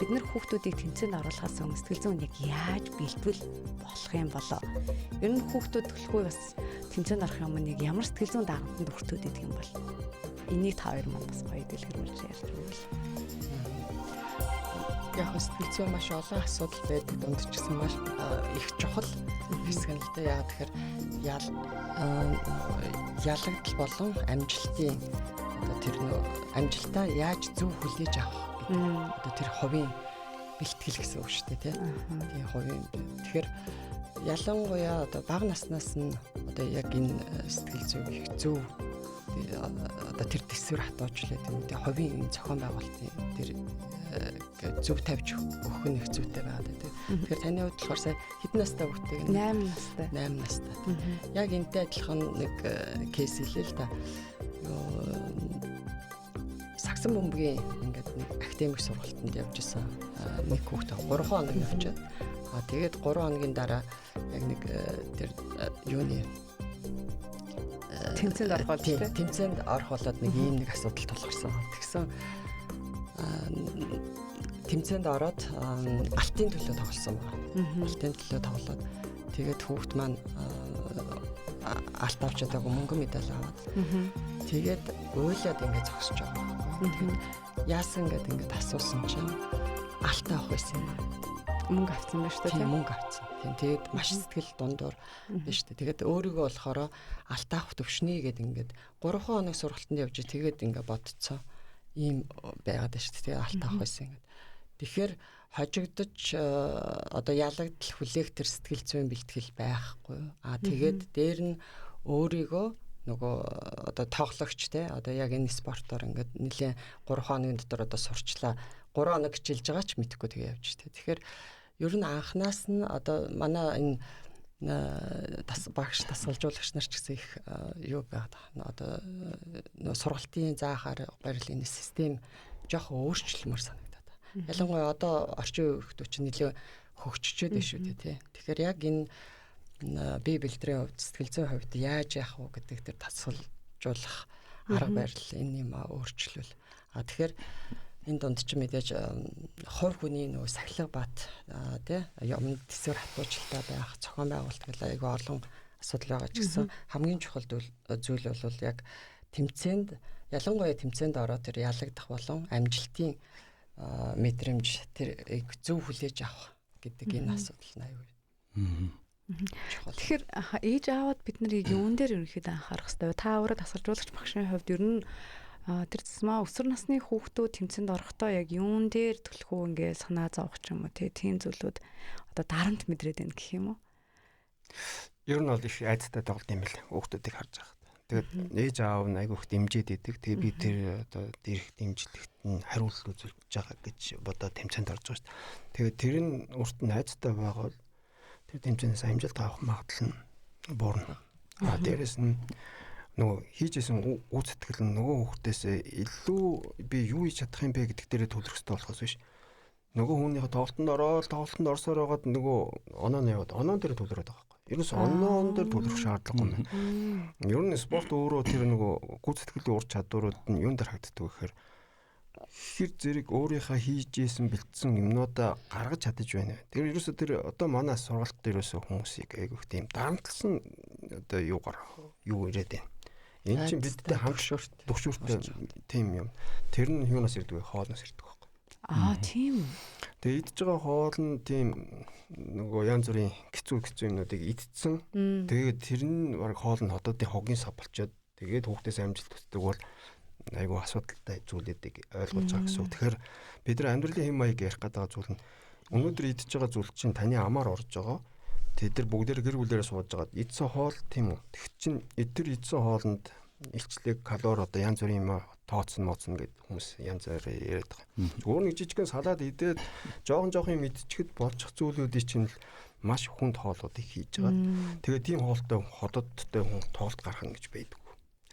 бид нар хүүхдүүдийг тэмцээнд оруулахаас өмнө сэтгэл зүйн яг яаж бэлтгэл болох юм болоо. Ер нь хүүхдүүд төлөхгүй бас тэмцээнд орох юм нэг ямар сэтгэл зүйн дагамтанд өртөөд идэх юм бол энийг та хоёр маань бас гоё дэлгэрүүлж ярьж өгвөл. Яг сэтгэл зүйн маш олон асуудал байдаг дунд ч гэсэн маш их чухал хэсэг нь л дээ. Яг тэгэхээр ялагдал болон амжилтын одоо тэр амжилтаа яаж зөв хүлээж авах гэдэг одоо тэр хувийн бэлтгэл гэсэн үг шүү дээ тийм хувийн. Тэгэхээр ялангуяа одоо бага наснаас нь одоо яг энэ сэтгэл зүйг их зөв одоо тэр төсвөр хатуужлаа тийм хувийн зохион байгуулалтын тэр зөв тавьж өгөх нь их зүйтэй байгаа тийм. Тэгэхээр таны хувьд болохоор сая хэдэн настай хүүхдтэй гэнэ? 8 настай. Яг энтэй адилхан нэг кейс хэлээ л да. Сагсан бөмбөгийн ингээд нэг академик сургалтанд явж исэн нэг хүүхдээ 3 хоног явчаад тэгээд 3 хоногийн дараа яг нэг тэр юуны тэмцээнд орох бол тийм тэмцээнд орох болоод нэг ийм нэг асуудал тулгарсан. Тэгсэн тэмцээнд ороод алтын төлөө тоглосон байна. Алтын төлөө тоглоод тэгээд хүүхд маань алт авч чадаагүй мөнгө медаль аваад тэгээд уйлаад ингээд зогсож байгаа байхгүй. Тэгээд яасан ингээд асуусан чинь алт авах байсан юм. Мөнгө авсан байна шүү дээ тийм мөнгө авсан. Тэгээд маш сэтгэл дундуур байна шүү дээ. Тэгээд өөрийгөө болохоор алт авах төвшний гэдэг ингээд 3 хоног сургалтанд явж тэгээд ингээд бодцоо ийм байгаад байна шүү дээ. Тэгээд алт авах байсан ингээд. Тэгэхээр хожигдож одоо ялагдал хүлээх төр сэтгэл зүйн бэлтгэл байхгүй. Тэгээд дээр нь өөрийгөө нөгөө одоо тоглогч те одоо яг энэ спортоор ингээд нэлээд 3 хоногийн дотор одоо сурчлаа 3 хоног хичээлж байгаа ч мэдхгүй тэгээ явж те. Тэгэхээр ер нь анханаас нь одоо манай энэ багш дасгалжуулагч нар ч гэсэн их юу байгаад байна. Одоо сургалтын заахаар барил энэ систем жоохон өөрчлөлмөр санагдаад байна. Ялангуяа одоо орчин үеийн хүмүүс чинь нэлээд хөгжчөөд байна шүү дээ. Тэгэхээр яг энэ бие бэлтрийн хувьд сэтгэл зүйн хувьд яаж яах вэ гэдэг тэр тасгалжуулах арга барил энэ юм өөрчлөл. Тэгэхээр энэ дунд ч мэдээж хувь хүний нөгөө сахилга бат тий юмд төсвөр хатуучлалтай байх зохион байгуулалт гэл айгүй олон асуудал байгаа ч гэсэн хамгийн чухал зүйл бол яг тэмцээнд ялангуяа тэмцээнд ороод тэр ялагдах болон амжилтын мэдрэмж тэр зөв хүлээж авах гэдэг энэ асуудал нь аюул. Тэгэхээр ээж аавд бид нарыг юун дээр ерөнхийдөө анхаарах хэрэгтэй. Та өөрөө дасгалжуулагч багшийн хувьд ер нь тэр засмаа өсвөр насны хүүхдүүд тэмцээнд орохдоо яг юун дээр төлхөө ингээ санаа зовох ч юм уу тийм зүйлүүд одоо дарамт мэдрээд байна гэх юм уу? Ер нь бол их айцтай тоглолт юм бэл хүүхдүүдийг харж байгаа. Тэгээд ээж аав нь айгүйх дэмжиж идэг. Тэгээд би тэр одоо дээрх дэмжлэгт нь хариулт үзүүлж байгаа гэж бодоод тэмцээнд орж байгаа шүү дээ. Тэгээд тэр нь урт нь айцтай байгаа бол тэр тэмцээнээс амжилт авах магадлал нь буурна. Дээрээс нь нөгөө хийжсэн үүсэтгэл нь нөгөө хүүхдээс илүү би юу хийж чадах юм бэ гэдэг дээрээ төлөх хэрэгтэй болохоос биш. Нөгөө хүнийхээ тоглолтод орсоор байгаад нөгөө оноо нь яваад оноо дээр төлрөөд байгаа байхгүй. Ерөөс оноон дээр төлөх шаардлагагүй юм. Ер нь спорт өөрөө тэр нөгөө гүйцэтгэлийн ур чадварууд нь юун дээр хагддаг вэ гэхээр хэр зэрэг өөрийнхөө хийж исэн бэлдсэн юмнуудаа гаргаж чадаж байна. Тэр ерөөсөө тэр одоо манай сургалт дээрөөсөө хүмүүсийг айгүйх тийм дарамтлсан одоо юу ирээд байна. Энэ чинь бидтэй төгшөөртэй тийм юм. Тэр нь юунаас ирдэг вэ? Хоолноос ирдэг байхгүй. Тийм. Тэгээ идж байгаа хоол нь тийм нөгөө янз бүрийн хэцүү юмнуудыг идсэн. Тэгээд тэр нь баг хоол нь хотоодын хогийн сав болчоод тэгээд хүүхдээс амжилт төсдөг бол айгу асуудалтай зүйлүүдийг ойлгуулж байгаа гэсэн үг. Тэгэхээр бид нар амьдралын хэм маяг ярих гэдэг зүйл нь өнөөдөр идж байгаа зүйл чинь таны амаар орж байгаа. Тэд нар бүгдээр гэр бүлээрээ сууж байгаа. Идсэн хоол тийм үү. Тэг чин эдгээр идсэн хоолнд илчлэг, калори одоо янз бүрийн юм тооцсон гэдэг хүмүүс янз бүрээр яриад байгаа. Өөр нэг жижигхэн салаад идээд жоохон юм идчихэд болчих зүйлүүдийг чинь маш хүнд хоолуудыг хийж байгаа. Тэгээд тийм хоолтой хододтой хүн тоолт гарах нь гэж байдаг.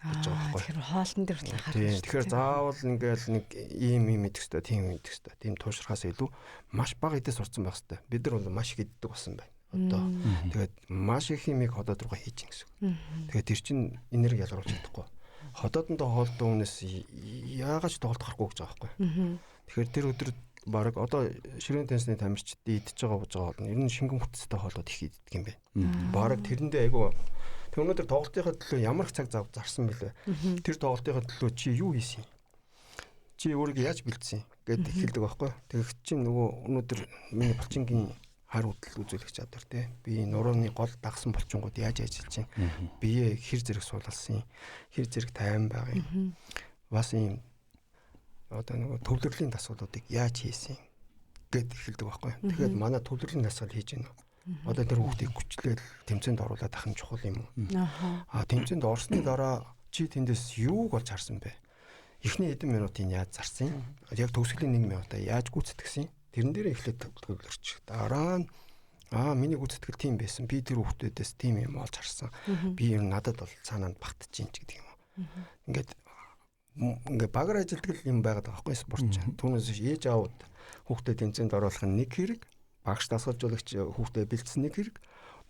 Тэгэхээр хоолн дээр л харах. Тэгэхээр заавал ингээл нэг ийм идэх хэвээр, тийм идэх хэвээр, тийм туушрахаас илүү маш бага идэж сурцсан байх хэвээр. Бид нар бол маш их иддэг болсон байна. Одоо тэгээд маш их юмыг ходоод руугаа хийж гин гэсэн. Тэгээд тэр чинь энерги ялгаруулж чадахгүй. Ходоодондоо хоолтой хүнээс яагаад ч тоглолт гарахгүй гэж байгаа байхгүй. Тэгэхээр тэр өдөр баг одоо ширээн тенсний тамирчид идэж байгаа бож байгаа бол ер нь шингэн хүчтэй хоолууд их иддэг юм байна. Баг тэрэндээ айгу тэг өнөөдөр тоглолтынхаа төлөө ямар их цаг зарсан бэлээ. Тэр тоглолтынхаа төлөө чи юу хийсэн? Чи өөрийгөө яаж бэлдсэн гэд хэлдэг байхгүй. Тэгэх чинь нөгөө өнөөдөр миний булчингийн хар хөдөл үзүүлэх чадвар тий. Би нурууны гол дагсан булчингууд яаж ажиллаж байна? Бие хэр зэрэг суулгалсан, хэр зэрэг тайван байгаа юм. Бас юм одоо нөгөө төвлөрлийн дасгалуудыг яаж хийсэн гэд хэлдэг байхгүй. Тэгэхээр манай төвлөрлийн дасгал хийж байна. Одоо тэр хүүхдийг хүчлээл тэмцээнд оруулаад ахын чухал юм уу? Тэмцээнд орсны дараа чи тэндээс юуг олж харсан бэ? Эхний хэдэн минутын яаж зарсан? Яг төгсгөлийн 1 минутаа яаж гүйцэтгэсэн? Тэрэн дээр эхлээд төвлөрч. Дараа нь миний гүйцэтгэл тийм байсан. Би тэр хүүхдүүдээс тийм юм олж харсан. Би ер нь надад бол цаанаа багтчихин ч гэдэг юм уу? Ингээд багаар ажилтгал юм байгаад байгаа байхгүй спортч. Түүнээс ээж аауд хүүхдэд тэмцээнд оруулах нь нэг хэрэг. Багш дасгалжуулагч хүүхдээ бэлдсэн нэг хэрэг.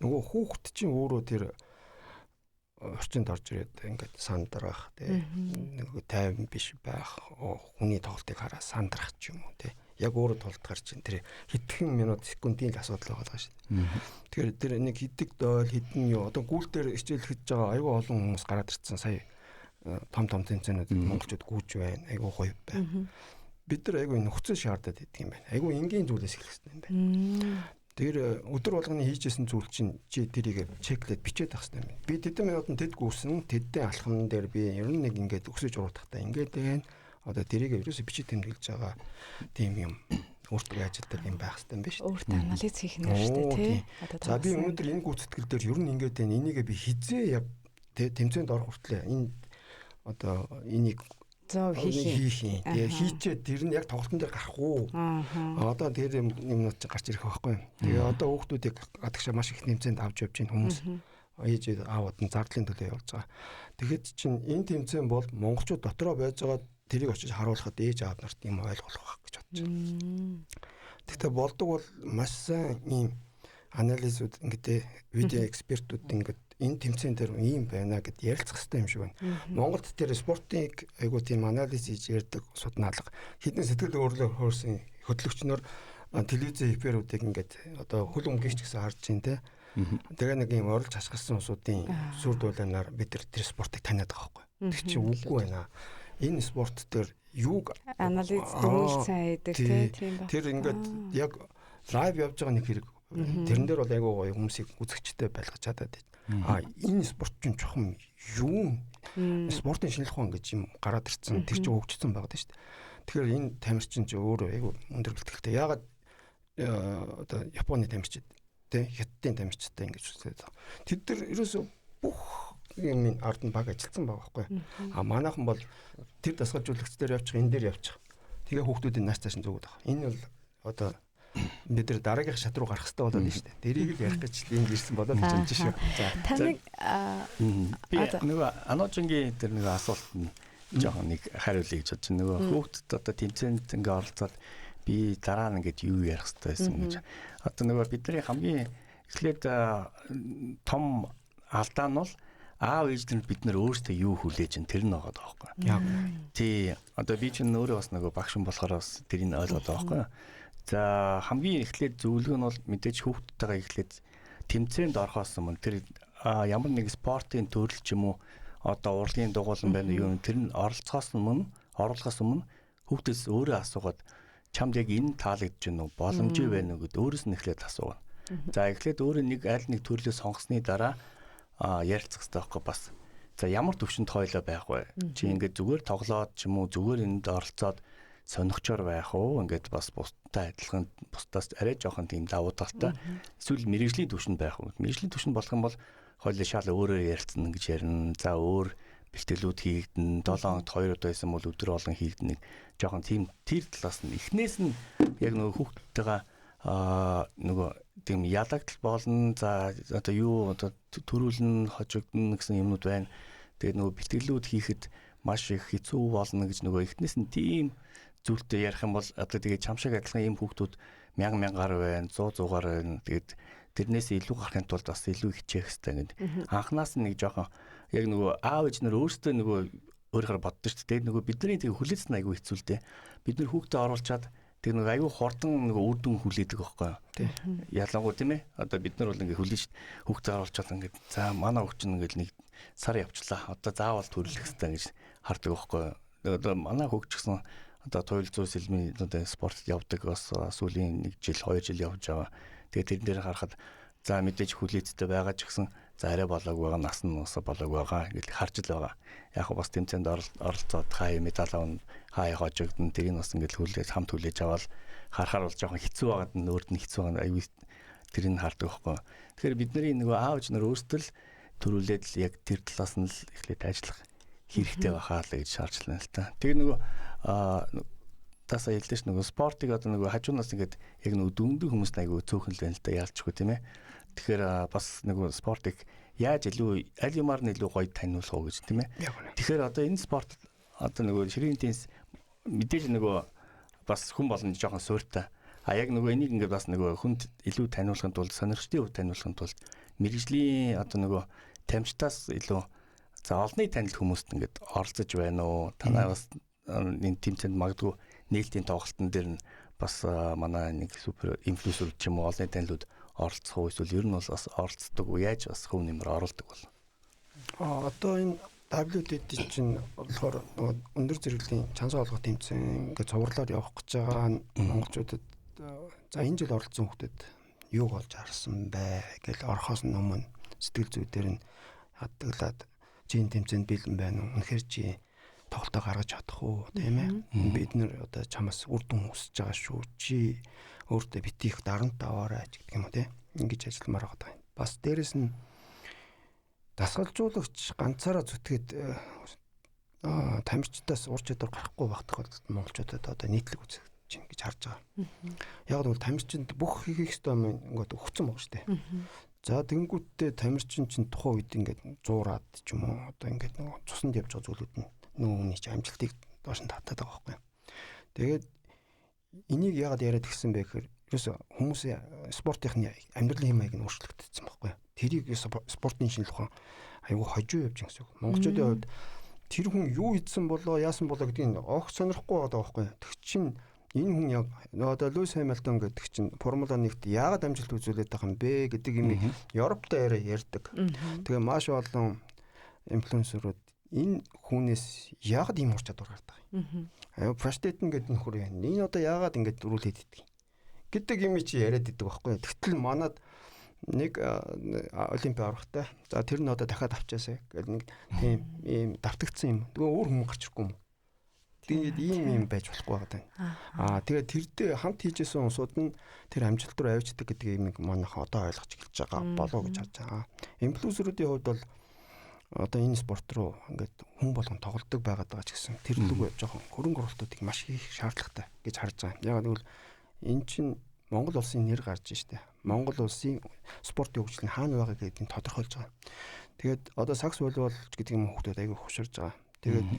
Нөгөө хүүхд чинь өөрөө тэр орчинд орж ирээд ингээд сандрах тий. Нөгөө тайван биш байх, хүний тоглолтыг хараа сандрах ч юм уу тий. Яг өөрөө тоглолтоор чинь тэр хэдхэн минут секундын л асуудал байгаа шүү дээ. Тэгэхээр тэр нэг хэдэг дойл хэдэн юу одоо гүйл дээр хичээл хийж байгаа аюу олон хүмүүс гараад ирсэн сая том тэмцээнүүд монголчууд гүйж байна. Аюу гоё байна. Бид нар айгүй нөхцөл шаардаад идэх юм байна. Айгүй энгийн зүйлээс эхлэх хэрэгтэй юм байна. Тэр өдөр болгоны хийжсэн зүйл чинь чи тэрийг чеклээд бичээд авах хэрэгтэй юм байна. Би тэдэн минутанд тэд гүйсэн, тэдний алхам дээр би ер нь нэг ингээд өсөж уруудахтаа ингээд байна. Одоо тэрийг ерөөсө бичиж тэмдэглэж байгаа тийм юм өөртөө ажилтдаг юм байх хэрэгтэй юм биш үү? Өөртөө анализ хийх нь шүү дээ тий. За би өнөөдөр энэ гүйцэтгэл дээр ер нь ингээд байна. Энийг би хизээ яг тэмцээнд орох хүртлээр энэ одоо энийг зов хийх юм. Тэгээ хийчээ тэр нь яг тоглолтын дээр гарах уу? Одоо тэр юмнууд ч гарч ирэх байхгүй. Тэгээ одоо хүүхдүүдийг гадагшаа маш их тэмцээнд авч явж байна хүмүүс. Ээж аавууд нь зардлын төлөө явж байгаа. Тэгэхэд чинь энэ тэмцээн бол монголчууд дотроо байж байгаа тэрийг очиж харуулхад ээж аав нарт юм ойлгох байх гэж бодож байна. Тэгтээ болдог бол маш сайн ийм анализууд ингээд видео экспертүүд ингээд энэ тэмцээн дээр ийм байна гэд ярилцах хэрэгтэй юм шиг байна. Монголд тэр спортыг айгуу тийм анализ хийж ярьдаг суднаалга хэдэн сэтгэл өөрлөө хөрсөн хөтлөгчнөр телевизийн эфирүүдийг ингээд одоо хөл өмгийч гэсэн харж байна те. Тэгээ нэг юм оролж хасгалсан усуудын сүр дуулаанаар бид тэр спортыг таниад байгаа байхгүй. Тэр чинь үгүй байна. Энэ спорт дээр юуг анализ дөрүүлсэн байдаг тийм ба. Тэр ингээд яг лайв явж байгаа нэг хэрэг тэрэн дээр бол айгуу гоё хүмүүсийг үзэгчтэй байлгаж чадаад байна. Энэ спорт чинь чухам юу? Спортын шинжилх ухаан гэж юм гараад ирсэн. Тэр чинь хөгжсөн байгаа шүү дээ. Тэгэхээр энэ тамирчин чинь өөрөө айгуу өндөр бэлтгэлтэй. Ягаад одоо Японы тамирчид тий хятадын тамирчидтай ингэж үзээд байгаа. Тэд нар ерөөсөө бүх юм ард нь баг ажилласан байгаа байхгүй. Манайхан бол тэр дасгалжуулагч дээр явчих, энэ дээр явчих. Тэгээ хүүхдүүдийн нааш цааш нь зүгүүд байгаа. Энэ бол одоо бид нар дараагийн шат руу гарах хэрэгтэй болоод нь шүү дээ. Дэрийг л ярих гэж ийм ирсэн болоод гэж бодож шүү. За. Таныг би нөгөө Аножингийн тэр нөгөө асуулт нь жоохон нэг хариулъя гэж бодож байна. Нөгөө хүүхдэд одоо тэмцээнд ингээ оролцоод би дараа нь ингээд юу ярих хэрэгтэй байсан гэж. Одоо нөгөө бидний хамгийн эхлээд том алдаа нь бол аав ээжлэр бид нар өөрсдөө юу хүлээж ин тэр нь байгаа даахгүй. Яг. Тий. Одоо би ч өөрөө бас нөгөө багшин болохоор бас тэрийг ойлгоод байгаа байхгүй. За хамгийн эхлээд зөвлөгөө нь бол мэдээж хүүхдтэйгээ эхлээд тэмцээнд орохоос өмнө тэр ямар нэг спортын төрөл ч юм уу одоо урлагийн дугуулан байна юу тэр нь оруулахаас өмнө хүүхдээс өөрөө асуугаад чамд яг энэ таалагдж байна уу боломжтой байна уу гэд өөрөөс нь эхлээд асууна. За эхлээд өөрөө нэг аль нэг төрлөө сонгосны дараа ярилцах хэрэгтэй байхгүй бас. За ямар төвшөнд хойлоо байх вэ? Чи ингээд зүгээр тоглоод ч юм уу зүгээр энд оролцоод сонирхчоор байх уу? Ингээд бас бусдтай адилхан бусдаас арай жоохон тийм давуу талтай. Эсвэл мэрэгжлийн төвшөнд байх уу? Мэрэгжлийн төвшөнд болох юм бол хойлоо шал өөрөөр ярилцсан гэж ярина. За өөр бэлтгэлүүд хийгдэн 7 хоногт 2 удаа байсан бол өдөр болгон хийгдэн нэг жоохон тийм тэр талаас нь эхнээс нь яг нөгөө хүүхдтэйгээ нөгөө тийм ялагдал болно. За одоо юу одоо төрүүлэн хожигдно гэсэн юмнууд байна. Тэгээд нөгөө бэлтгэлүүд хийхэд маш их хэцүү болно гэж нөгөө эхнээс нь тийм зүйлтэй ярих юм бол одоо тэгээд чамшиг адилхан ийм хүүхдүүд 1000 гаруй байна, 100 гаруй байна. Тэгээд тэрнээс илүү гарахын тулд бас илүү хичээх хэрэгтэй гэдэг. Анханаас нь нэг жоохон яг нөгөө аав ээж нар өөрсдөө нөгөө өөрөөр боддоо шүү дээ. Нөгөө бидний тэг хүлээсэн айгүй хэцүү л дээ. Бид нар хүүхдээ оруулчаад тэг нэг аюу хурдан нэг үр дүн хүлээдэг байхгүй юу? Ялангуяа тийм ээ. Одоо бид нар бол ингээ хүлээж хүүхдээ оруулчаад ингээ за манай хүүхд чинь ингээ нэг сар явчлаа. Одоо заавал төрөлх хэрэгтэй гэж хардаг байхгүй юу? Одоо манай хүүхд ч гэсэн одоо туйл зүйн сэлмийн одоо спортод явдаг бас сүүлийн 1 жил 2 жил явж байгаа. Тэгээ тэрэн дээр харахад за мэдээж хүлээцтэй байгаа ч гэсэн за арай болоог байгаа нас нь ус болоог байгаа гэж харж л байгаа. Яг нь бас тэмцээнд оролцоод хай медаль авна, хай хожигдсон тэрийг бас ингээд хүлээж хамт хүлээж аваад харахаар бол жоохон хэцүү байгаад нь өөрт нь хэцүү байгаа аюу тэрийг хардаг байхгүй. Тэгэхээр бидний нөгөө аав ээж нар өөрсдөө л төрүүлээд л яг тэр талаас нь л эхлээд ажиллах хэрэгтэй байхаа л гэж шаардлагатай л та. Тэгээ нөгөө тасаа хэлдэж нөгөө спортыг одоо нөгөө хажуунаас ингээд яг нөгөө дүндэг хүмүүс айгүй цөөхөн л байна л да яалчгүй тийм ээ. Тэгэхээр бас нөгөө спортыг яаж илүү аль юмар нь илүү гоё таниулах уу гэж тийм ээ. Тэгэхээр одоо энэ спорт одоо нөгөө ширийн теннис мэдээж нөгөө бас хүн болгоно жоохон сууртай. А яг нөгөө энийг ингээд бас нөгөө хүнд илүү таниулахын тулд сонирхчдын хувьд таниулахын тулд мэрэгжлийн одоо нөгөө тамирчдаас илүү за олонний танил хүмүүст ингээд оролцож байна уу? Танаа бас энэ тэмцээнд магадгүй нээлтийн тоглолтын дээр нь бас манай нэг супер инфлюенсер ч юм уу олонний танилуд оролцох уу эсвэл ер нь бол бас оролцдог уу яаж бас хөв нэмэр оруулдаг бол одоо энэ WTT чинь болохоор өндөр зэрэглэлийн чансан олгох тэмцээн ингээд цувралаар явах гэж байгаа монголчуудад за энэ жил оролцсон хүмүүст юу болж харсан бэ гэж орохоос өмнө сэтгэл зүйдээр нь хадгалаад чин тэмцээнд бэлэн байна уу үнэхээр чи тоглолтоо гаргаж чадах уу тийм ээ бид нар одоо чамаас үр дүн хүсэж байгаа шүү чи өөртөө битгийх дарамт аваарай гэдэг юм уу тийм ингэж ажилламаар байгаа юм бас дээрэс нь дасгалжуулагч ганцаараа зүтгээд тамирчдаас ур чадвар гарахгүй байх тохиолдолд монголчуудад одоо нийтлэг үзэж чинь гэж харж байгаа. Яг л тамирчинд бүх хийх ёстой юм ингээд өгсөн баг шүү дээ. За тэгэнгүүтээ тамирчин чинь тухайн үед ингээд зуураад ч юм уу одоо ингээд нөгөө цуснд явж байгаа зүйлүүд нь нөгөө хүний чинь амжилтыг доош нь татаад байгаа байхгүй. Тэгээд энийг яагаад яриад гисэн бэ гэхээр ерөөсө хүмүүсийн спортын амьдралын хэм маяг нь өөрчлөгдсөн байхгүй. Тэрийг спортын шинжлэх ухаан айгүй хожуу явж байгаа гэсэн үг. Монголчуудын хувьд тэр хүн юу хийсэн болоо яасан болоо гэдгийг огт сонирхгүй байгаа байхгүй. Тэг чин энэ хүн яг одоо Луис Хэмилтон гэдэг чинь Формула 1-т яагаад амжилт үзүүлээд байгаа юм бэ гэдэг юм Европтой ярьдаг. Тэгээ маш олон инфлюенсерүүд энэ хүнээс яагаад ийм ур чадвар гардаг юм. Аюу Фраштетен гэдэг нөхөр юм. Энэ одоо яагаад ингэж дөрүүлээд идэг гэдэг юм чи яриад идэг байхгүй. Тэгтэл манад нэг олимпиад аврахтай. За тэр нь одоо дахиад авчаасаа гэдэг нэг тийм ийм давтагдсан юм. Тэгээ өөр хүмүүс гарч ирэхгүй юм. Тэгээд ийм байж болохгүй байгаа. Тэгээд тэрдээ хамт хийжсэн усууд нь тэр амжилт руу авчдаг гэдэг юм манайхан одоо ойлгож эхэлж байгаа болоо гэж харж байгаа. Инфлюенсеруудын хувьд бол одоо энэ спорт руу ингээд хүн болгон тоглодог байгаад байгаа ч гэсэн тэр лүг жоохон хөрөнгө оруулалтуудыг маш их шаардлагатай гэж харж байгаа. Яг нь энэ чинь Монгол улсын нэр гарч штэ. Монгол улсын спортын хөгжил нь хаана байгаа гэдгийг тодорхойлж байгаа. Тэгээд одоо сакс волейбол гэдэг юм хүүхдүүд аягүй хөшөрж байгаа. Тэгээд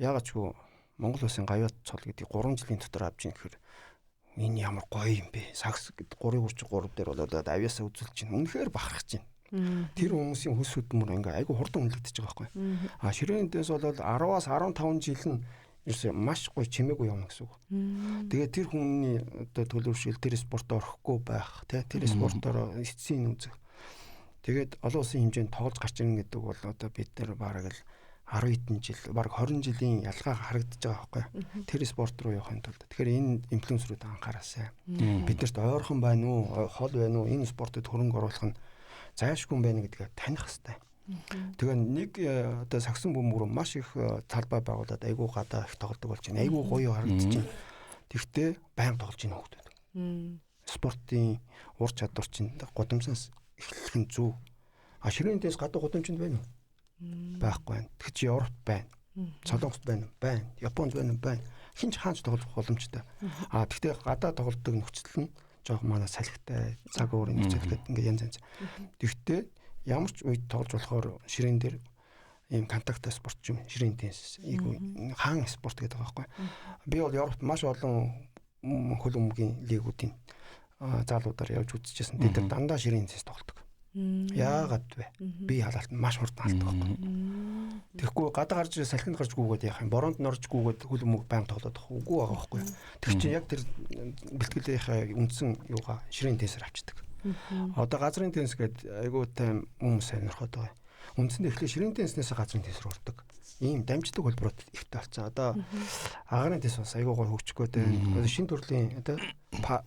яагаад ч гоо Монгол улсын гавьяат цол гэдэг 3 жилийн дотор авч ийн гэхээр энэ ямар гоё юм бэ? Сакс гэдэг 333 дээр болоод авьяасаа үзүүлж чинь үнэхээр бахархаж байна. Тэр хүмүүсийн хүс хөдөлмөр ингээ айгүй хурдан үнэлэгдэж байгаа байхгүй. А ширээнээс бол 10-аас 15 жил нь ерөөсөө маш гоё чимээгүй явна гэсэн үг. Тэгээд тэр хүний одоо төлөвшил тэр спортоор орохгүй байх, тэр спортоор эцсийн үзэх. Тэгээд олон улсын хэмжээнд тоглож гарч ирнэ гэдэг бол одоо бид нар бараг л 10 хэдэн жил, бараг 20 жилийн ялгаа харагдаж байгаа байхгүй. Тэр спорт руу явахын тулд. Тэгэхээр энэ инфлюенсерүүд анхаараасай. Биднэрт ойрхон байна уу, хол байна уу, энэ спортод хөрөнгө оруулах нь зайлшгүй юм байна гэдгээ таних хэрэгтэй. Тэгээ нэг одоо сагсан бөмбөр маш их талбай байгуулад айгүй гадаа их тоглодог болж байна. Айгүй гоё харагдаж байна. Тэгвэл байнга тоглож байна хүмүүс. Спортын ур чадвар чинь гудамжнаас эхлэх нь зөв. А ширээнээс гадаа гудамжинд байна уу? Байхгүй байна. Тэг чи Европ байна. Солонгост байна. Японд байна. Хинч хаанч тоглох боломжтой. А тэгтээ гадаа тоглодог нөхцөл нь жоох манай салхитай, цаг уурын нөхцөл гэдэг ингээд янз янз. Тэгтээ ямар ч үед тоглож болохоор ширээн дээр ийм контакттай спорт юм. Ширээн теннис. Ийгүү хаан спорт гэдэг байгаа байхгүй. Би бол Европт маш олон хөл өмгийн лигүүдийн заалуудаар явж үзчихсэн. Тэд дандаа ширээн теннис тоглодог. Яагаад вэ? Би халаалт маш хурдан алддаг байхгүй. Тэгэхгүй гадаа гарч салхинд гарч гүгээд яах юм? Бороонд норж гүгээд хөл өмг байнга тоглоод байгаа үгүй байгаа байхгүй. Тэр чинь яг тэр бэлтгэлийнхаа үндсэн юугаа ширээн теннисээр авчдаг. Одоо газрын теннис гэдэг айгүй тайм хүмүүс сонирхоод байгаа. Үндсэндээ эхлээ ширээн тенниснээс газрын теннис рүү ордог. Ийм дамждаг хөлбөрөд ихтэй болсон. Одоо агарын теннис бас айгүй гой хөгжих гээд байна. Одоо шинэ төрлийн одоо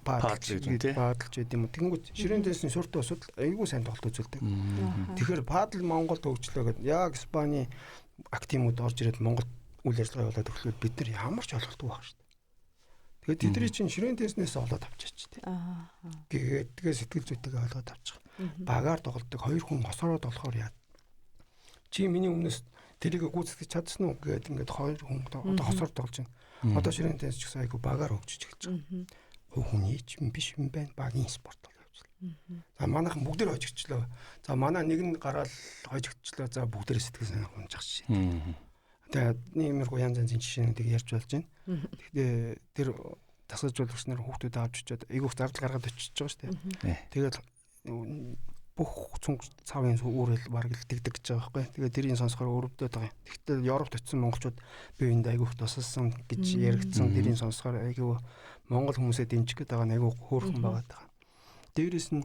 падлж байд юм. Тэгэнгүүт ширээн теннисийн сүртэй усуд айгүй сайн тоглолт үзүүлдэг. Тэгэхээр падл Монголд хөгжлөө гэдэг яг Испани активууд орж ирээд Монголд үйл ажиллагаа явуулаад өглөө бид нар ямар ч ойлголтгүй байх шүү дээ. Тэгээд тэдний чинь ширээн тенниснээс олоод авчаач тий. Тэгээ сэтгэл зүйтэйгээ олоод авчих. Багаар тоглолдог 2 хүн хосороод болохоор яа. Чи миний өмнөөс тэрийг гүйцэтгэж чадсан уу гэдэг ингээд 2 хүн одоо хосоор тоглож байна. Одоо ширээн теннис ч гэсэн айгу багаар хөгжиж эхэлж байгаа. Хүний ч биш юм байна. Багийн спорт бол явуулсан. За манайхан бүгд л хожигчлоо. За манай нэг нь гараал хожигчлоо. За бүгдээрээ сэтгэл санаа хунжах шээ. Тэгээд нэмэргүй янз янзын жишээнүүдийг ярьж болж байна. Тэгэхээр тэр тасгалжуулагч нар хүүхдүүд авч очиод айгүйх зардал гаргаад очиж байгаа шүү дээ. Тэгээд бүх цүнх цавын үүрэл бараг л дэгдэг гэж байгаа байхгүй. Тэгээд тэрийг сонсохоор өрөвдөд байгаа. Тэгвэл Европт очисон монголчууд би энд айгүйх тусалсан гэж яригдсан. Тэрийг сонсохоор айгүй монгол хүмүүсээ дэмжих гэдэг байгаа айгүй хөөрхөн байгаа даа. Дээрээс нь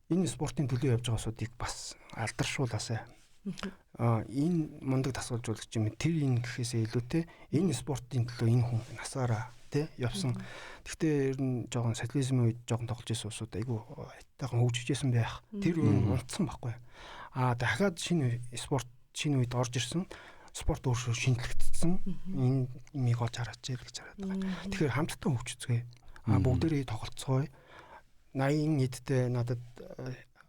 энэ спортын төлөө явж байгаа асуудыг бас алдаршуулаасай. Энэ мундаг тасгалжуулагч юм тэр энэ гэхээсээ илүүтэй энэ спортын төлөө энэ хүн насаараа тий явсан. Гэхдээ ер нь жоохон социализмын үед жоохон тоглож байсан усуд айгүй хайтайхан хөгжиж байсан байх. Тэр үн унтсан байхгүй. Дахиад шинэ спорт шинэ үед орж ирсэн. Спорт өөрөөр шинжлэгдсэн. Энэ имийг олж хараач гэж хараад байгаа. Тэгэхээр хамтдаа хөгжицгээе. Бүгдээрээ тоглолцгоё. 80 эдтэй надад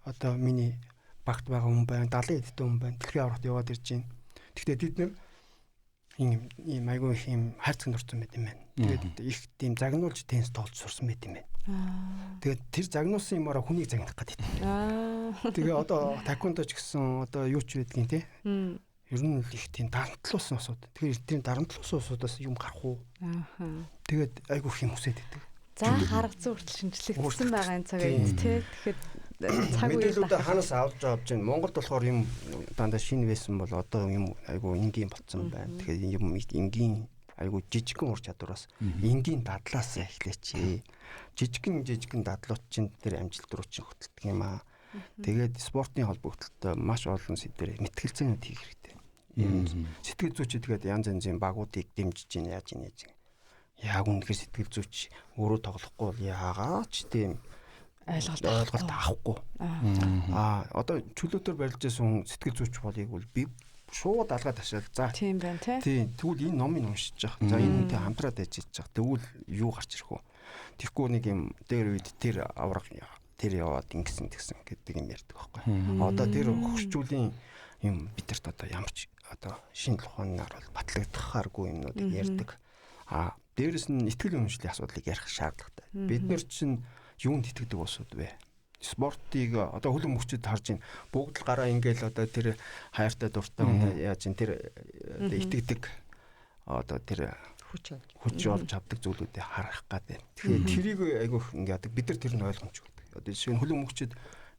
одоо миний багт байгаа хүн байна, 70 эдтэй хүн байна. Дэлхийн аврагт яваад ирж байна. Гэхдээ бид нэр ийм айгүй их ийм хайрцагт орсон байт юм байна. Тэгээд их тийм загнуулж теннис тоглож сурсан байт юм байна. Тэгээд тэр загнуулсан юмараа хүнийг загнах гэдэг юм. Тэгээ одоо таквондо ч гэсэн одоо юу ч байдгийн те. Ер нь их тийм дарамтлуулсан усуд. Тэгэхээр тийм дарамтлуулсан усудаас юм гарах уу? Тэгээд айгүй их юм хүсээд байдаг. За харга зүй хүртэл шинжлэгдсэн байгаа энэ цаг үед тий. Тэгэхээр цаг үед мэдээлэлүүд ханаас авч байна. Монголд болохоор юм дандаа шинэ байсан бол одоо юм айгүй энгийн болцсон байна. Тэгэхээр юм энгийн айгүй жижигхэн ур чадвараас энгийн дадлаас эхлэч. Жижигхэн дадлууд чинь тэр амжилт руу чинь хөтэлдэг юм аа. Тэгээд спортын холбогдлолтой маш олон сэдвээр мэтгэлцээнүүд хийх хэрэгтэй. Сэтгэл зүйчид тэгээд янз янзын багуудыг дэмжиж яаж яаж яг үнэхээр сэтгэл зүйч өөрөө тоглохгүй бол яагаад ч тийм ойлголт авахгүй. Одоо чөлөөтөр барилж байсан сэтгэл зүйч болыг бол би шууд алгаад ташаал. За тийм байна тий. Тэгвэл энэ номыг уншиж байгаа. За энэ үнтэй хамтраад ажиллаж байгаа. Тэгвэл юу гарч ирэх вэ? Тэгэхгүй нэг юм дээр үед тэр авраг тэр яваад ингэсэн тэгсэн гэдэг юм ярьдаг байхгүй. Одоо тэр хөгжүүлэн юм бидэрт одоо ямар ч одоо шинэ ухаанаар бол батлагдахааргүй юмнуудыг ярьдаг. Дээрэс нь ихтгэл үнэмшлийн асуудлыг ярих шаардлагатай. Бид нар чинь юунд итгэдэг улсууд вэ? Спортыг одоо хөл өмгчд харж байна. Бүгд л гараа ингээл одоо тэр хайртай дуртай яаж ин тэр итгэдэг одоо тэр хүч олж авдаг зүйлүүдийг харах гэдэг. Тэгэхээр тэрийг айгүйх ингээд бид нар тэр нь ойлгомжгүй. Одоо жишээ нь хөл өмгчд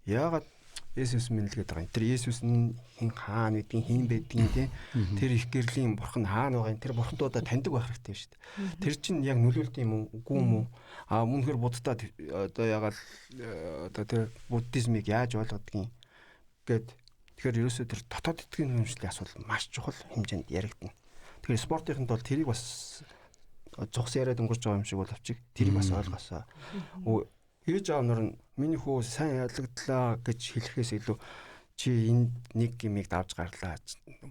яагаад Есүс минэлгээд байгаа юм. Тэр Есүс нь хин хаана гэдгийг хин байдгийг те тэр их гэрлийн бурхан хаана байгаа юм. Тэр бурхантуудаа таньдаг байх хэрэгтэй шүү дээ. Тэр чинь яг нөлөөлт юм уу үгүй юм уу? Үнэхээр буддад одоо ягаад одоо тэр буддизмыг яаж ойлгодгийг гэд тэгэхээр ерөөсөө тэр дотоод итгэлийн хэмжээний асуудал маш чухал хэмжээнд яригдана. Тэгэхээр спортынханд бол тэрийг бас зогс яриад өнгөрч байгаа юм шиг бол авчиг тэрийг бас ойлгосоо. Ээж аав нар нь миний хүү сайн яллагдлаа гэж хэлэхээс илүү чи энэ нэг гимиг давж гарлаа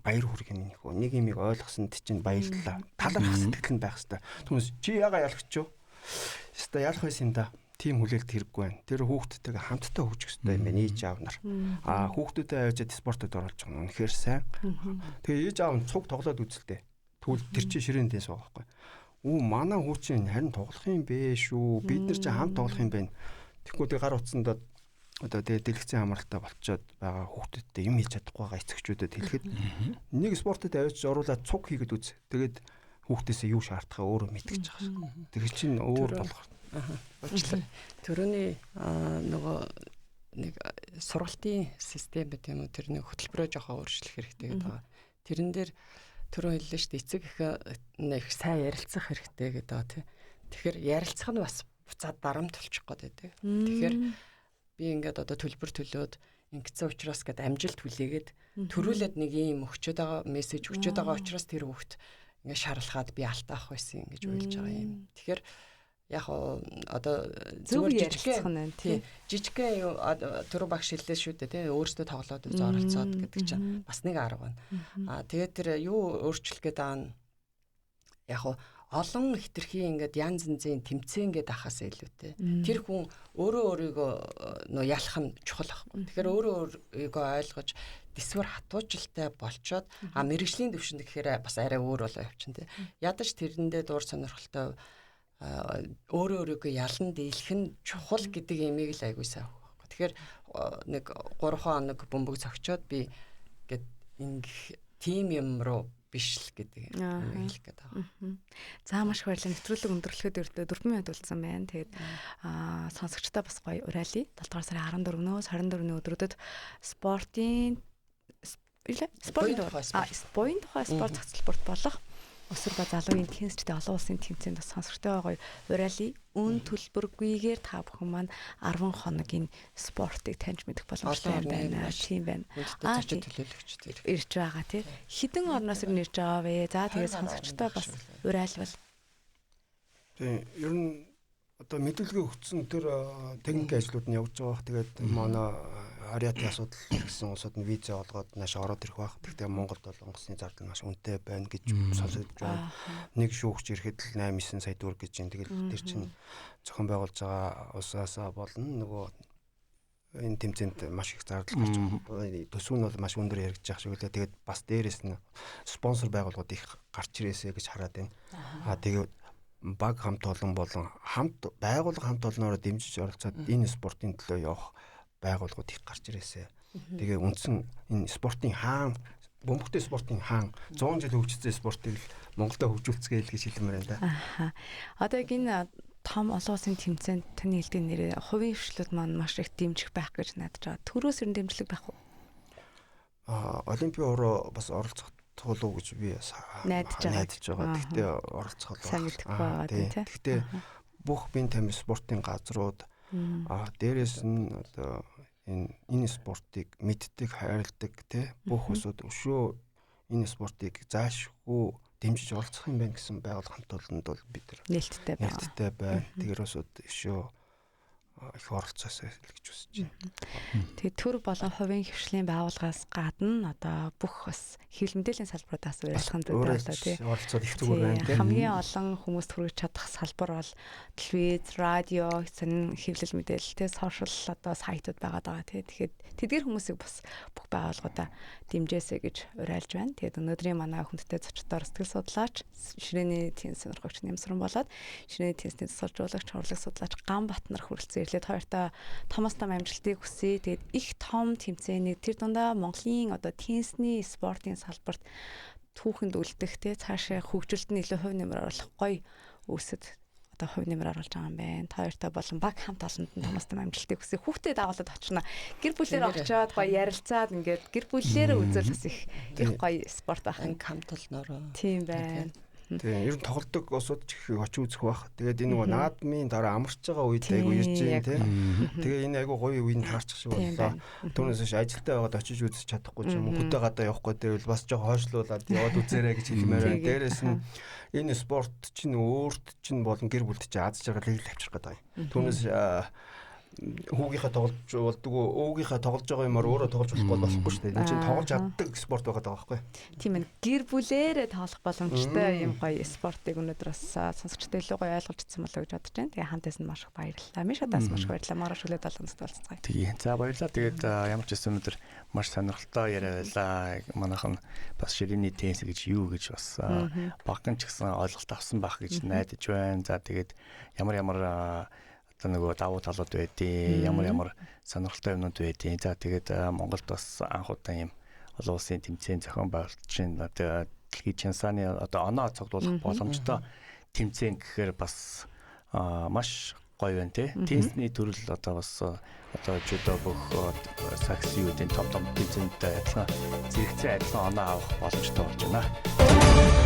баяр хүрэх юм нөхөө нэг гимиг ойлгосонд чинь баярлалаа талархах сэтгэл нь байх хэвээр. Түүнээс чи яга ялгч юу? Яста ялах байсан юм да. Тим хүлээлт хэрэггүй байна. Тэр хүүхдтэйгээ хамтдаа хөгжих хэрэгтэй юм байна ээж аав нар. Хүүхдүүдэд авчиад спортод оруулж байгаа нь үнэхээр сайн. Тэгээ ээж аав нь цуг тоглоод үзэлтэй. Тэгвэл тэр чинь ширээндээ суугаа байхгүй. Манай хүү чинь харин тоглох юм бэ шүү. Бид нар чинь хамт тоглох юм байна. Тэгэхгүй тэг гар утсанд одоо тэгээ дэлгэцэн амралтаа болцоод байгаа хүүхдүүдтэй юм хийж чадахгүй байгаа эцэгчүүдэд хэлэхэд нэг спортод авчиж оруулаад цуг хийгээд үз. Тэгээд хүүхдээсээ юу шаардахаа өөрөө мэдгэж байгаа шүү. Тэгэхээр чинь өөр болох. Уучлаарай. Төрөний нөгөө нэг сургалтын систем байт юм уу тэрний хөтөлбөрөө жоохон өөрчлөх хэрэгтэй гэдэг байгаа. Тэрэн дээр түрүү хэллээ шүү дээ эцэг их нэг сайн ярилцах хэрэгтэй гэдэг байгаа тий. Тэгэхээр ярилцах нь бас буцаад дарамт болчих гээд байдаг. Тэгэхээр би ингээд одоо төлбөр төлөөд ингэсэн учраас гээд амжилт хүлээгээд төрүүлээд нэг юм өгчөөд байгаа мессеж өгчөөд байгаа учраас тэр хүүхд ингээд шарлахаад би алтаах байсан гэж уйлж байгаа юм. Тэгэхээр яг одоо зүгээр ярилцах нь тий. Жижигхэн юу түрүү багш хэллээ шүү дээ тий. Өөрсдөө тоглоод зорилцоод гэдэг чинь бас нэг арга байна. Тэгээд тэр юу өөрчлөх гээд байгаа нь яг олон хитрхи ингээд янз янзын тэмцээн гээд ахаасаа илүүтэй. Тэр хүн өөрөө өөрийгөө нөө ялах нь чухал байхгүй. Тэгэхээр өөрөө өөрийгөө ойлгож дэсвэр хатуужилтай болчоод мэрэгжлийн төвшөнд гэхээр бас арай өөр болоо явчихна тий. Ядаж тэрэндээ дуур сонирхолтой өөрөө өөрийгөө ялан дийлэх нь чухал гэдэг имийг л айгуу сайн байхгүй. Тэгэхээр нэг 3 хоног бөмбөг цогчоод би гээд ингэх тим юм руу биш л гэдэг юм хэлэх гээд байгаа. За маш их баярлалаа. Нэвтрүүлэг өндөрлөхөд 4 минут болсон байна. Тэгээд сонсогчдоо бас гоё уриалъя. 7 дугаар сарын 14-өөс 24-ний өдрүүдэд спортын спорт цацлбарт болох өсвөр ба залуугийн теннисчдийн олон улсын тэмцээнд бас сонсогчтой гоё уриалъя. Үн төлбөргүйгээр та бүхэн маань 10 хоногийн спортыг таньж мэдэх боломжтой байна. Тийм байна. Ирж байгаа тий. Хэдэн орноос ирж байгаа вэ? За тэгээд сонсогчтой бас уриалвал. Тийм ер нь одоо мэдүүлгээ өгсөн тэр техникийн ажлууд нь явж байгаа. Тэгээд манай Ариатын асуудал гэсэн улсууд нь виза олгоод нааш ороод ирэх байх. Гэхдээ Монголд бол онгоцны зардал маш үнэтэй байна гэж сонсогдож байна. Нэг шүүгч ирэхэд л 8-9 сая төгрөг гэж байна. Тэгэл тэр чинь зохион байгуулж байгаа улсаасаа болно. Нөгөө энэ тэмцээнд маш их зардал гарч байгаа. Төсөв нь бол маш өндөр яригдж байгаа шиг үлээ. Тэгээд бас дээрэс нь спонсор байгууллагууд их гарч ирээсэ гэж хараад байна. Тэгээд баг хамт олон болон байгууллага хамт олноор дэмжиж оролцоод энэ спортын төлөө явах байгууллагууд их гарч ирээсэ. Тэгээ үндсэн энэ спортын хаан бөмбөгтэй спортын хаан 100 жил хөгжсөн спортыг л Монголда хөгжүүлцгээе л гэж хэлмээр байна да. Одоо яг энэ том олон улсын тэмцээнд таны хэлдэг нэрээ хувийн хвшлүүд маань маш их дэмжих байх гэж найдаж байгаа. Төрөөс ер нь дэмжлэг байх уу? Олимпийн ороо бас оролцох тулуу гэж би найдаж байгаа. Гэхдээ оролцох байгаа тийм. Гэхдээ бүх бие тамир спортын газрууд дээрээс нь одоо энэ спортыг мэддэг, хайрладаг тий бүх усуд өшөө энэ спортыг заашгүй дэмжиж оролцох юм байна гэсэн байгууллага хамт олонд бол бид нээлттэй байна. Тэгэхээр усуд өшөө их оролцоосоо гэж үзэж байна. Тэгээд төр болон хувийн хвшлийн байгууллагаас гадна одоо бүх бас хэвлэл мэдээллийн салбаруудаас уриалгахын төлөө тий оролцоод их зүгээр байна тий. Хамгийн олон хүмүүст хүргэж чадах салбар бол телевиз, радио, хэвлэл мэдээлэл тий сошиал одоо сайтууд байгаа тий. Тэгэхээр тэдгээр хүмүүсийг бас бүх байгууллагуудаа дэмжээсэй гэж уриалж байна. Тэгээд өнөөдрийн манай хүндтэй зочдоор сэтгэл судлаач, ширээний теннис сонирхогч Нямсран болоод ширээний теннисний тусалжуулагч, урлаг судлаач Ганбатнар хүрэлцэн хэлээд хоёртаа томоос том амжилтыг хүсье. Тэгээд их том тэмцээнийг тэр дундаа Монголын одоо теннисний спортын салбарт түүхэнд үлдэх те цаашаа хөгжилд нь илүү хувь нэмэр оруулах гоё үүсэт одоо хувь нэмэр оруулж байгаа юм байна. Та хоёртай болон баг хамт олонд нь томоос том амжилтыг хүсье. Хүүхдэд дагуулад очно. Гэр бүлээр очиод гоё ярилцаад ингээд гэр бүлээр үзэл бас их гоё спорт байх. Хамт олнороо. Тийм байна. Тийм, ер нь тоглодог усууд ч их очиж үзэх бах. Тэгээд энэ нөгөө наадмын дараа амарч байгаа үед айгу ирж юм тийм. Тэгээ энэ айгу гоё үеийн таарчих шиг боллоо. Түүнээс ш ажилдаа байгаад очиж үзэж чадахгүй ч юм уу. Хөдөө гадаа явахгүй дээр бас жоо хойшлуулаад яваад үзээрэй гэж хэлмээр байна. Дээрээс нь энэ спорт чинь өөрт чинь болон гэр бүлд чинь аз жаргалыг авчрах гэдэг юм. Түүнээс хүүгийнхаа тоглож болдог өвгийнхаа тоглож байгаа юмар өөрөө тоглож болохгүй шүү дээ. Энэ чинь тоглож чаддаг спорт байгаа байхгүй. Тийм ээ. Гэр бүлээрээ тоглох боломжтой юм гоё спортыг өнөөдөр бас сонсогчдод илүү гоё ойлгуулж ирсэн болоо гэж бодож байна. Тэгээ хамтаас нь маш их баярлалаа. Мишадаас маш их баярлалаа. Маргааш хүлээд олонд толцгаая. Тэгээ. За баярлалаа. Тэгээд ямар ч байсан өнөөдөр маш сонирхолтой яриа байлаа. Манайхан бас ширээний теннис гэж юу гэж бас баган ч гэсэн ойлголт авсан байх гэж найдаж байна. За тэгээд ямар нөгөө давуу талууд байдیں۔ Ямар сонирхолтой юмнууд байдیں۔ За тэгээд Монголд бас анх удаа юм олон улсын тэмцээн зохион байгуулалт чинь дэлхийн чемпионы одоо оноо цуглуулах боломжтой тэмцээн гэхээр бас маш гоё байна тий. Теннисний төрөл одоо бас одоо жудо бүх сакси үүдийн том тэмцээнтэй адилхан зэрэгцээ адилхан оноо авах боломжтой болж байна.